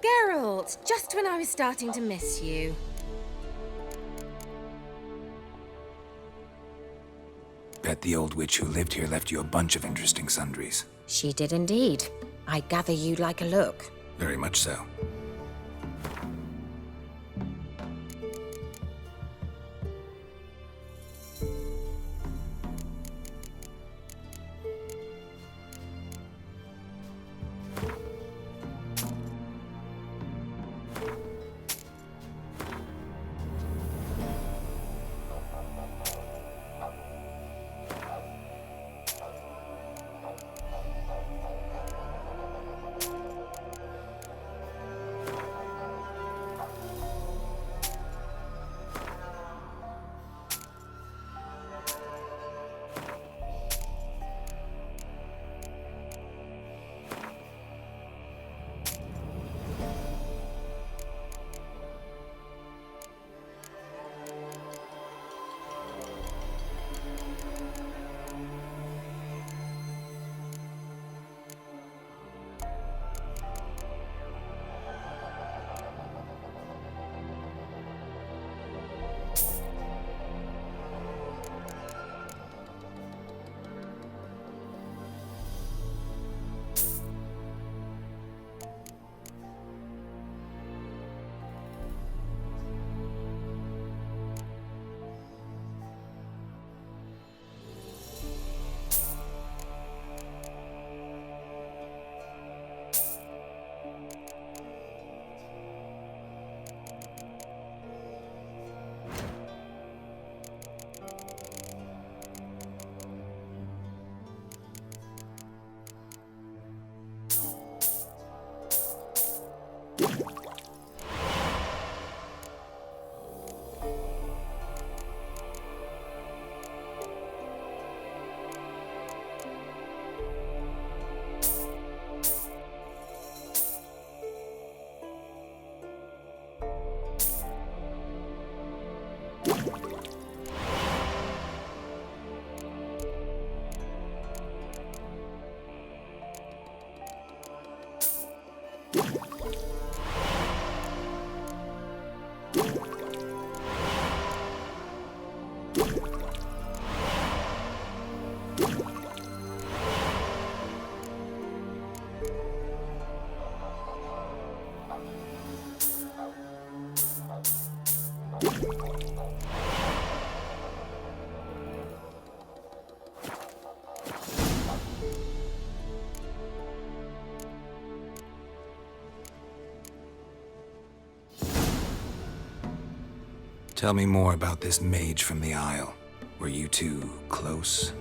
Geralt, just when I was starting to miss you. Bet the old witch who lived here left you a bunch of interesting sundries. She did indeed. I gather you'd like a look. Very much so. Tell me more about this mage from the Isle. Were you two close?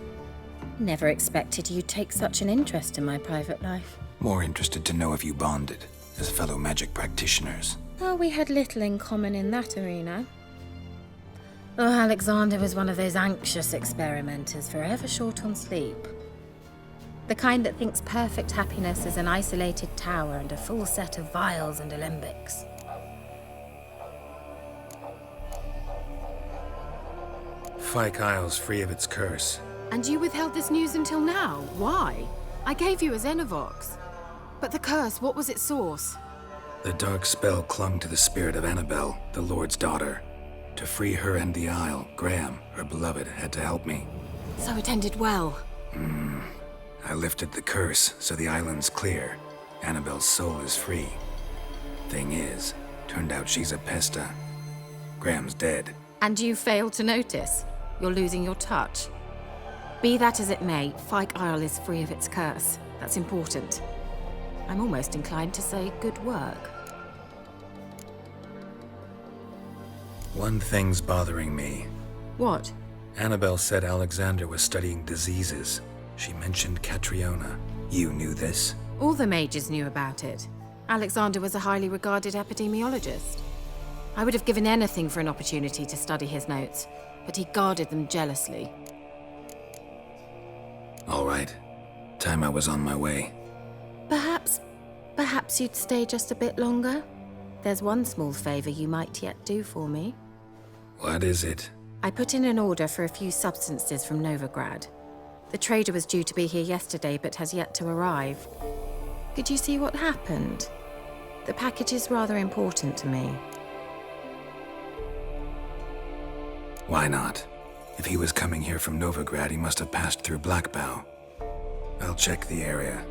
Never expected you'd take such an interest in my private life. More interested to know if you bonded, as fellow magic practitioners. Oh, we had little in common in that arena. Oh, Alexander was one of those anxious experimenters, forever short on sleep. The kind that thinks perfect happiness is an isolated tower and a full set of vials and alembics. Fyke Isle's free of its curse. And you withheld this news until now? Why? I gave you a Xenovox. But the curse, what was its source? The dark spell clung to the spirit of Annabelle, the Lord's daughter. To free her and the Isle, Graham, her beloved, had to help me. So it ended well. I lifted the curse, so the island's clear. Annabelle's soul is free. Thing is, turned out she's a Pesta. Graham's dead. And you failed to notice? You're losing your touch. Be that as it may, Fyke Isle is free of its curse. That's important. I'm almost inclined to say good work. One thing's bothering me. What? Annabelle said Alexander was studying diseases. She mentioned Catriona. You knew this? All the mages knew about it. Alexander was a highly regarded epidemiologist. I would have given anything for an opportunity to study his notes, but he guarded them jealously. All right. Time I was on my way. Perhaps you'd stay just a bit longer? There's one small favor you might yet do for me. What is it? I put in an order for a few substances from Novigrad. The trader was due to be here yesterday, but has yet to arrive. Could you see what happened? The package is rather important to me. Why not? If he was coming here from Novigrad, he must have passed through Blackbough. I'll check the area.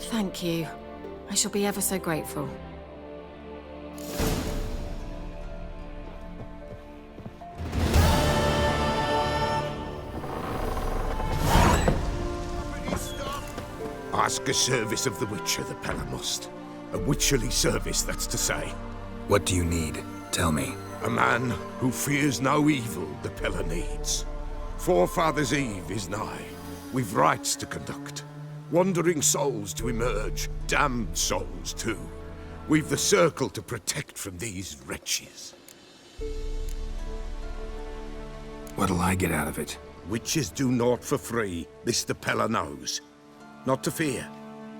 Thank you. I shall be ever so grateful. Ask a service of the Witcher, the Pella must. A witcherly service, that's to say. What do you need? Tell me. A man who fears no evil the Pella needs. Forefathers' Eve is nigh. We've rites to conduct. Wandering souls to emerge, damned souls too. We've the circle to protect from these wretches. What'll I get out of it? Witches do naught for free, this the Pella knows. Not to fear.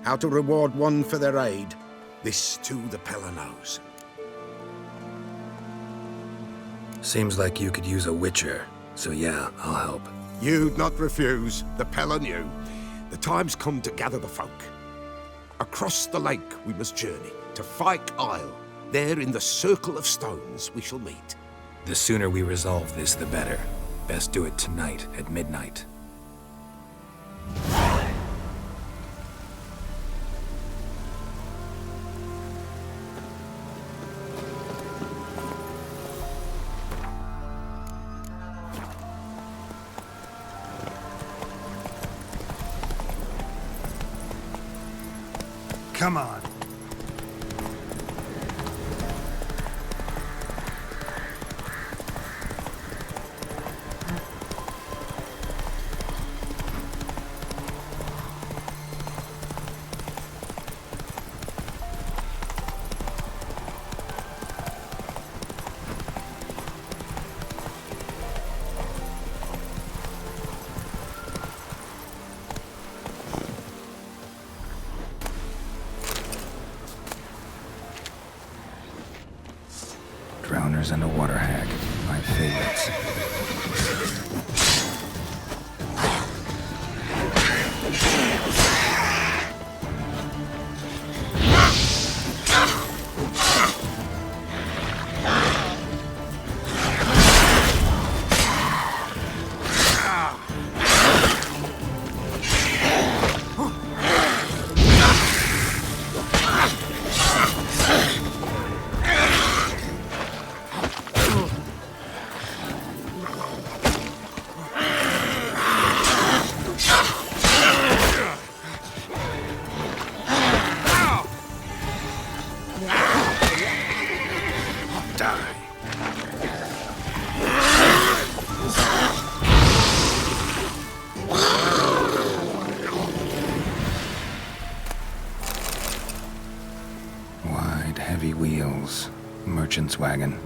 How to reward one for their aid, this too the Pella knows. Seems like you could use a witcher, so yeah, I'll help. You'd not refuse, the Pella knew. The time's come to gather the folk. Across the lake we must journey, to Fyke Isle. There in the circle of stones we shall meet. The sooner we resolve this, the better. Best do it tonight at midnight. Come on. Drowners and a water hag, my favorites. die. Wide, heavy wheels. Merchant's wagon.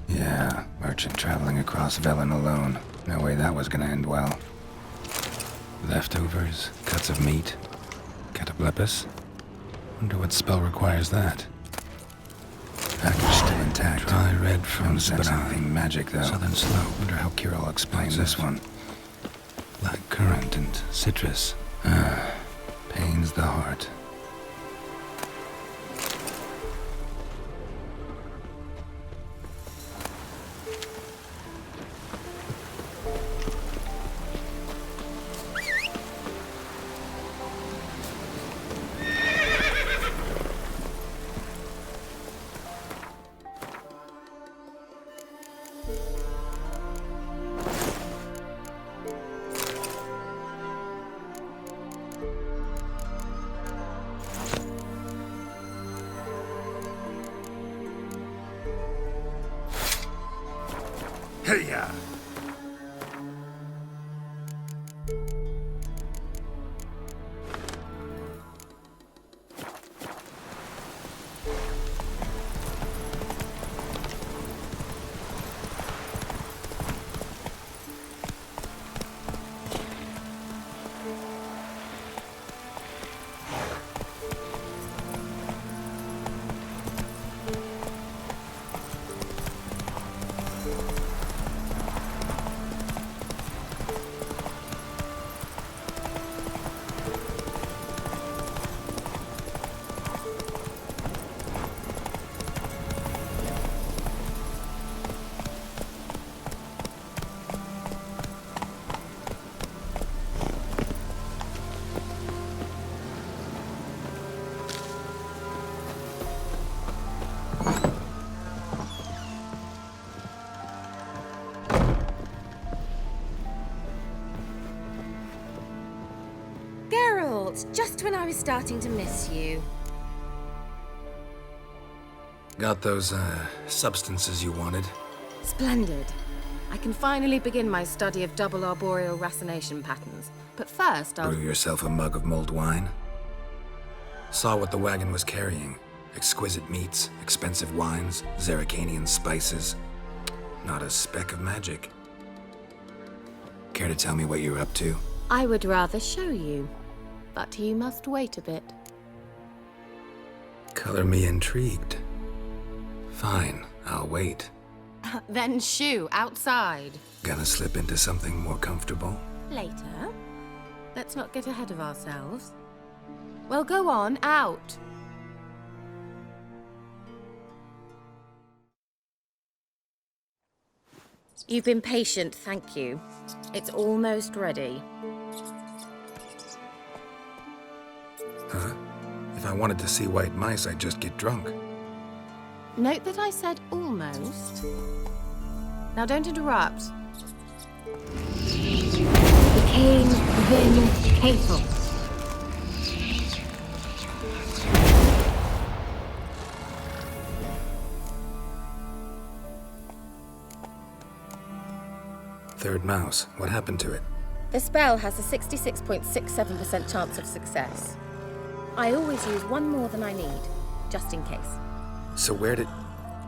Yeah, merchant traveling across Velen alone. No way that was gonna end well. Leftovers, cuts of meat, cataplepis. Wonder what spell requires that. Package still intact. Dry red from anything magic though. Southern slope. Wonder how Kira will explain this one. Black currant and citrus. Pains the heart. Hey-ya! Just when I was starting to miss you. Got those, substances you wanted? Splendid. I can finally begin my study of double arboreal racination patterns. But first, I'll... Brew yourself a mug of mulled wine? Saw what the wagon was carrying. Exquisite meats, expensive wines, Zerrikanian spices. Not a speck of magic. Care to tell me what you're up to? I would rather show you. But you must wait a bit. Color me intrigued. Fine, I'll wait. Then shoo, outside. Gonna slip into something more comfortable? Later. Let's not get ahead of ourselves. Well, go on, out. You've been patient, thank you. It's almost ready. Huh? If I wanted to see white mice, I'd just get drunk. Note that I said almost. Now don't interrupt. Became vindicated. Third mouse. What happened to it? The spell has a 66.67% chance of success. I always use one more than I need, just in case. So where did...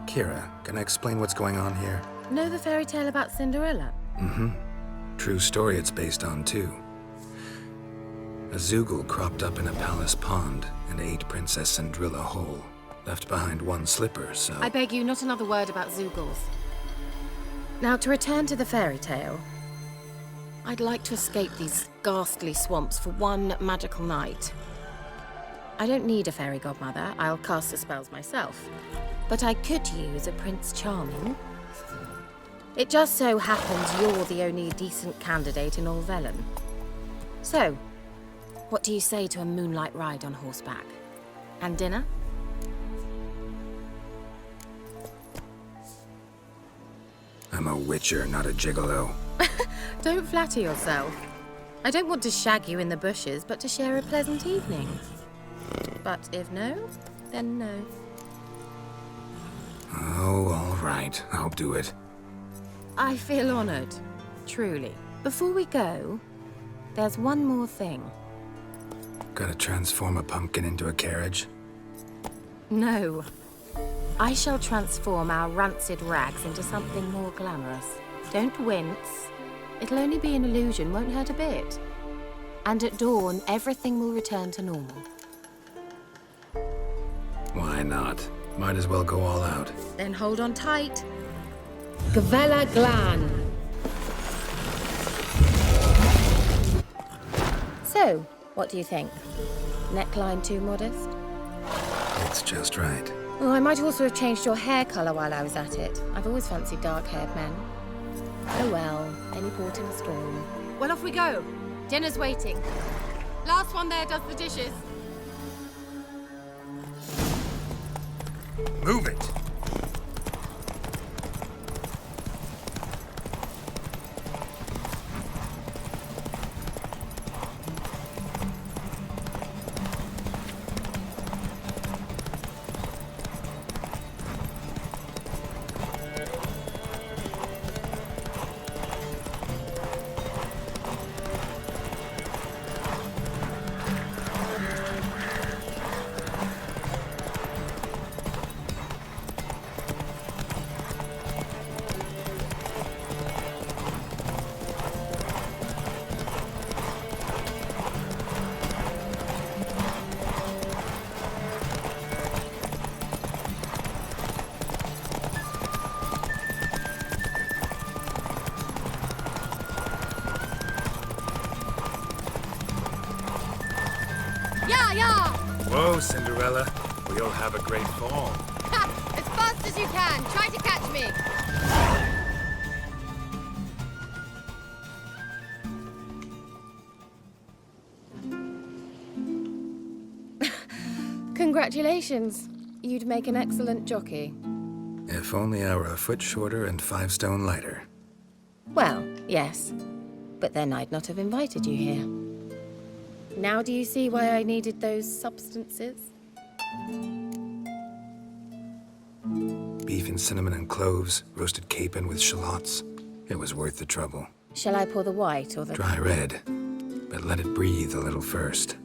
Kira, can I explain what's going on here? Know the fairy tale about Cinderella? Mm-hmm. True story it's based on, too. A Zoogle cropped up in a palace pond and ate Princess Cindrilla whole. Left behind one slipper, so... I beg you, not another word about Zoogles. Now, to return to the fairy tale, I'd like to escape these ghastly swamps for one magical night. I don't need a fairy godmother, I'll cast the spells myself. But I could use a Prince Charming. It just so happens you're the only decent candidate in all Velen. So, what do you say to a moonlight ride on horseback? And dinner? I'm a witcher, not a gigolo. Don't flatter yourself. I don't want to shag you in the bushes, but to share a pleasant evening. But if no, then no. Oh, all right. I'll do it. I feel honored, truly. Before we go, there's one more thing. Gotta transform a pumpkin into a carriage? No. I shall transform our rancid rags into something more glamorous. Don't wince. It'll only be an illusion, won't hurt a bit. And at dawn, everything will return to normal. Why not? Might as well go all out. Then hold on tight. Gavella Glan. So, what do you think? Neckline too modest? It's just right. Well, I might also have changed your hair colour while I was at it. I've always fancied dark-haired men. Oh well, any port in a storm. Well, off we go. Dinner's waiting. Last one there does the dishes. Move it! Whoa, Cinderella. We'll have a great fall. Ha! As fast as you can. Try to catch me. Congratulations. You'd make an excellent jockey. If only I were a foot shorter and 5 stone lighter. Well, yes. But then I'd not have invited you here. Now do you see why I needed those substances? Beef and cinnamon and cloves, roasted capon with shallots. It was worth the trouble. Shall I pour the white or the... Dry red, but let it breathe a little first.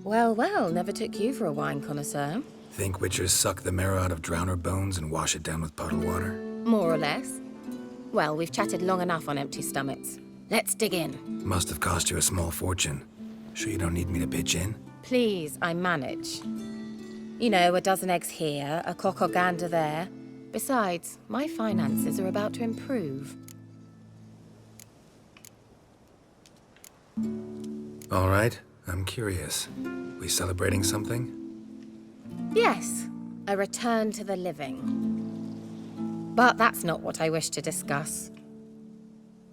Well, well, never took you for a wine connoisseur. Think witchers suck the marrow out of drowner bones and wash it down with puddle water? More or less. Well, we've chatted long enough on empty stomachs. Let's dig in. Must have cost you a small fortune. Sure you don't need me to pitch in? Please, I manage. You know, a dozen eggs here, a cock or gander there. Besides, my finances are about to improve. All right, I'm curious. We celebrating something? Yes, a return to the living. But that's not what I wish to discuss.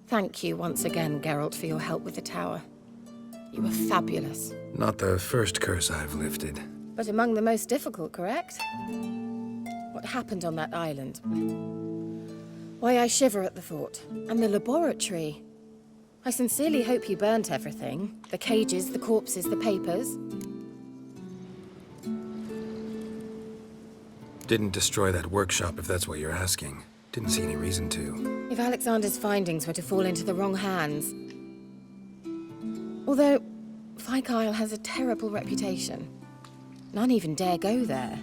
Thank you once again, Geralt, for your help with the tower. You were fabulous. Not the first curse I've lifted. But among the most difficult, correct? What happened on that island? Why, I shiver at the thought. And the laboratory. I sincerely hope you burnt everything. The cages, the corpses, the papers. Didn't destroy that workshop, if that's what you're asking. Didn't see any reason to. If Alexander's findings were to fall into the wrong hands... Although, Fyke Isle has a terrible reputation. None even dare go there.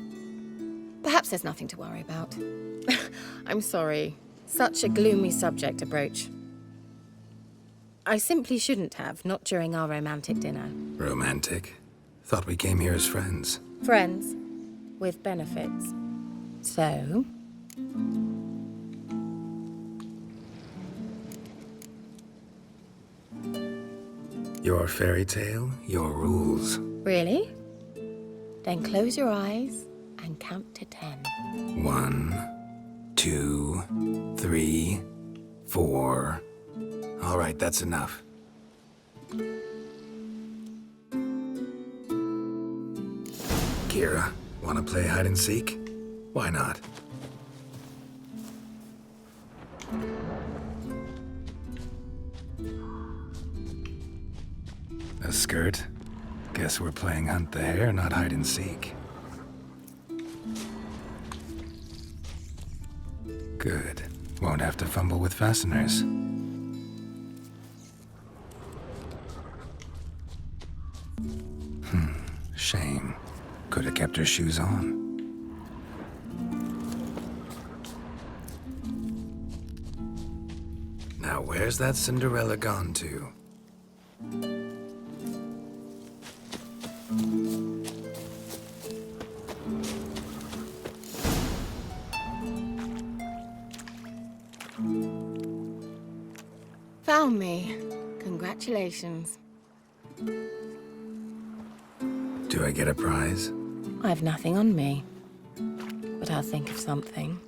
Perhaps there's nothing to worry about. I'm sorry. Such a gloomy subject to broach. I simply shouldn't have, not during our romantic dinner. Romantic? Thought we came here as friends. Friends. With benefits. So... Your fairy tale, your rules. Really? Then close your eyes and count to 10. 1, 2, 3, 4. All right, that's enough. Kira, wanna play hide and seek? Why not? A skirt? Guess we're playing hunt the hare, not hide and seek. Good. Won't have to fumble with fasteners. Shame. Could have kept her shoes on. Now where's that Cinderella gone to? Found me. Congratulations. Do I get a prize? I've nothing on me, but I'll think of something.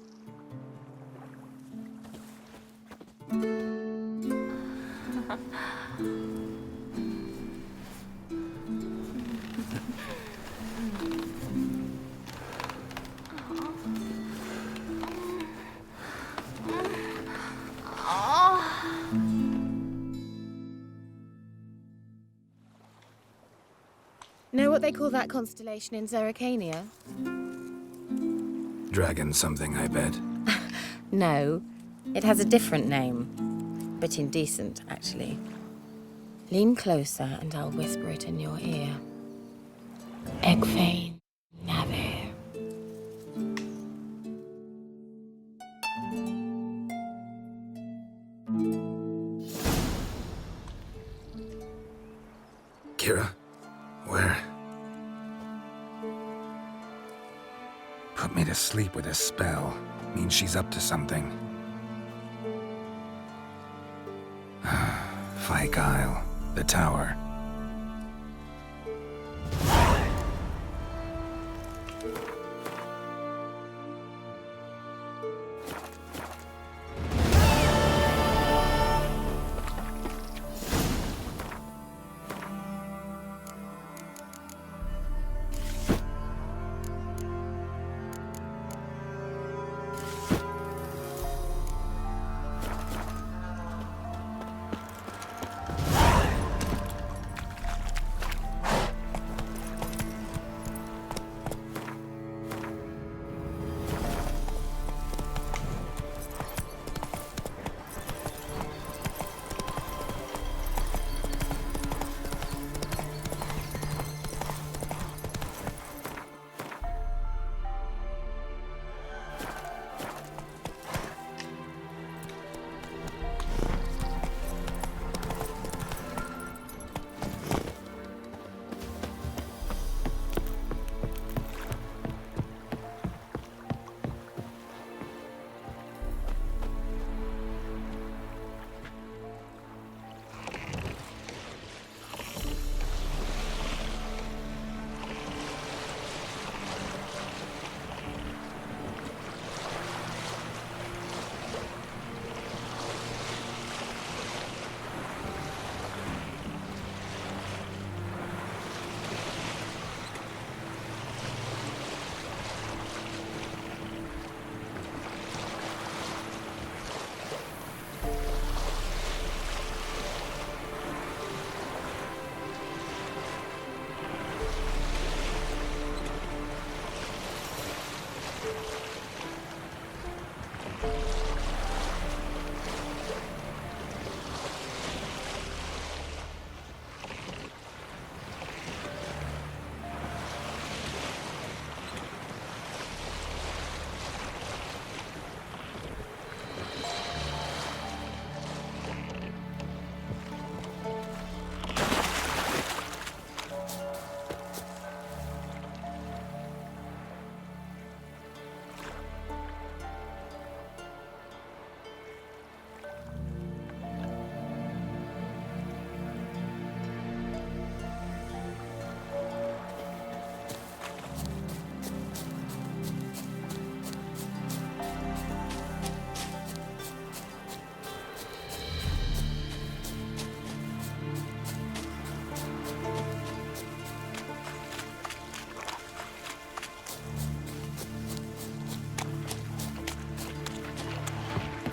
Know what they call that constellation in Zerrikania? Dragon something, I bet. No, it has a different name, but indecent, actually. Lean closer and I'll whisper it in your ear. Egfain Navir. Kira, where? Put me to sleep with a spell. Means she's up to something. Fyke Isle, the tower.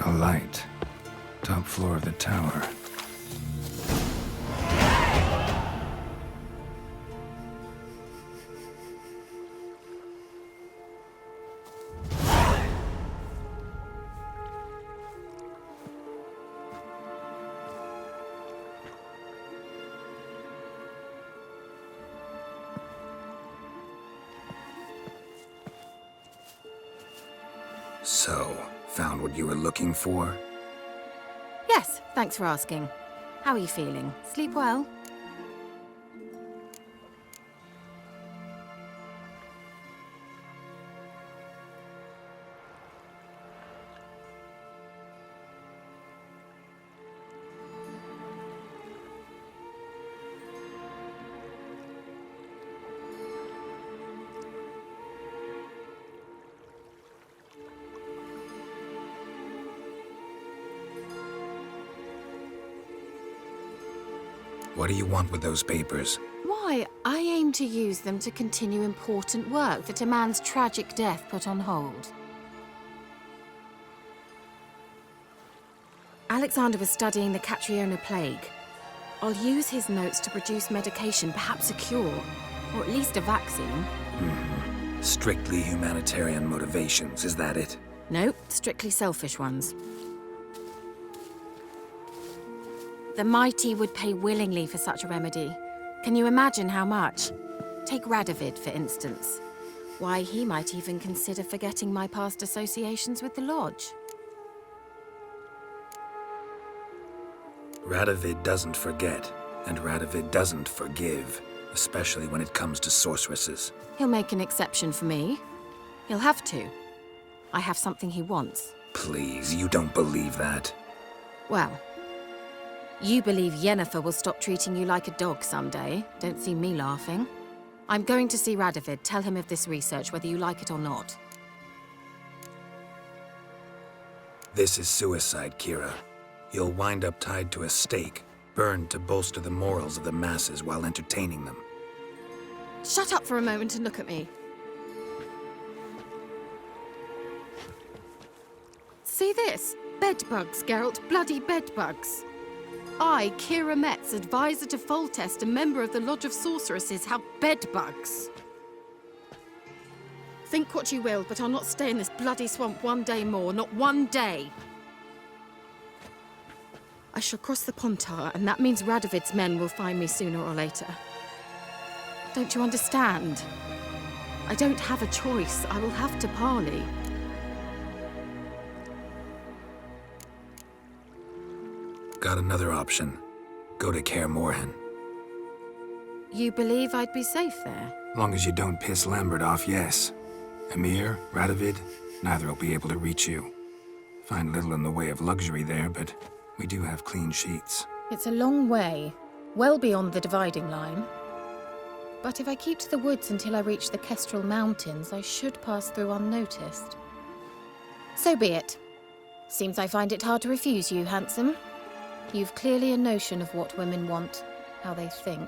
A light. Top floor of the tower. So, found what you were looking for? Yes, thanks for asking. How are you feeling? Sleep well? What do you want with those papers? Why, I aim to use them to continue important work that a man's tragic death put on hold. Alexander was studying the Catriona plague. I'll use his notes to produce medication, perhaps a cure, or at least a vaccine. Strictly humanitarian motivations, is that it? Nope, strictly selfish ones. The mighty would pay willingly for such a remedy. Can you imagine how much? Take Radovid, for instance. Why, he might even consider forgetting my past associations with the Lodge. Radovid doesn't forget, and Radovid doesn't forgive, especially when it comes to sorceresses. He'll make an exception for me. He'll have to. I have something he wants. Please, you don't believe that. Well, you believe Yennefer will stop treating you like a dog someday. Don't see me laughing. I'm going to see Radovid, tell him of this research, whether you like it or not. This is suicide, Kira. You'll wind up tied to a stake, burned to bolster the morals of the masses while entertaining them. Shut up for a moment and look at me. See this? Bedbugs, Geralt. Bloody bedbugs. I, Kira Metz, advisor to Foltest, a member of the Lodge of Sorceresses, have bedbugs. Think what you will, but I'll not stay in this bloody swamp one day more. Not one day. I shall cross the Pontar, and that means Radovid's men will find me sooner or later. Don't you understand? I don't have a choice. I will have to parley. Got another option. Go to Kaer Morhen. You believe I'd be safe there? Long as you don't piss Lambert off, yes. Emir, Radovid, neither will be able to reach you. Find little in the way of luxury there, but we do have clean sheets. It's a long way, well beyond the dividing line. But if I keep to the woods until I reach the Kestrel Mountains, I should pass through unnoticed. So be it. Seems I find it hard to refuse you, handsome. You've clearly a notion of what women want, how they think.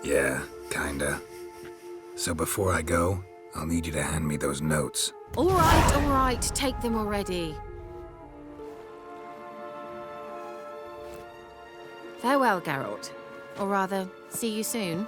Yeah, kinda. So before I go, I'll need you to hand me those notes. All right, take them already. Farewell, Geralt. Or rather, see you soon.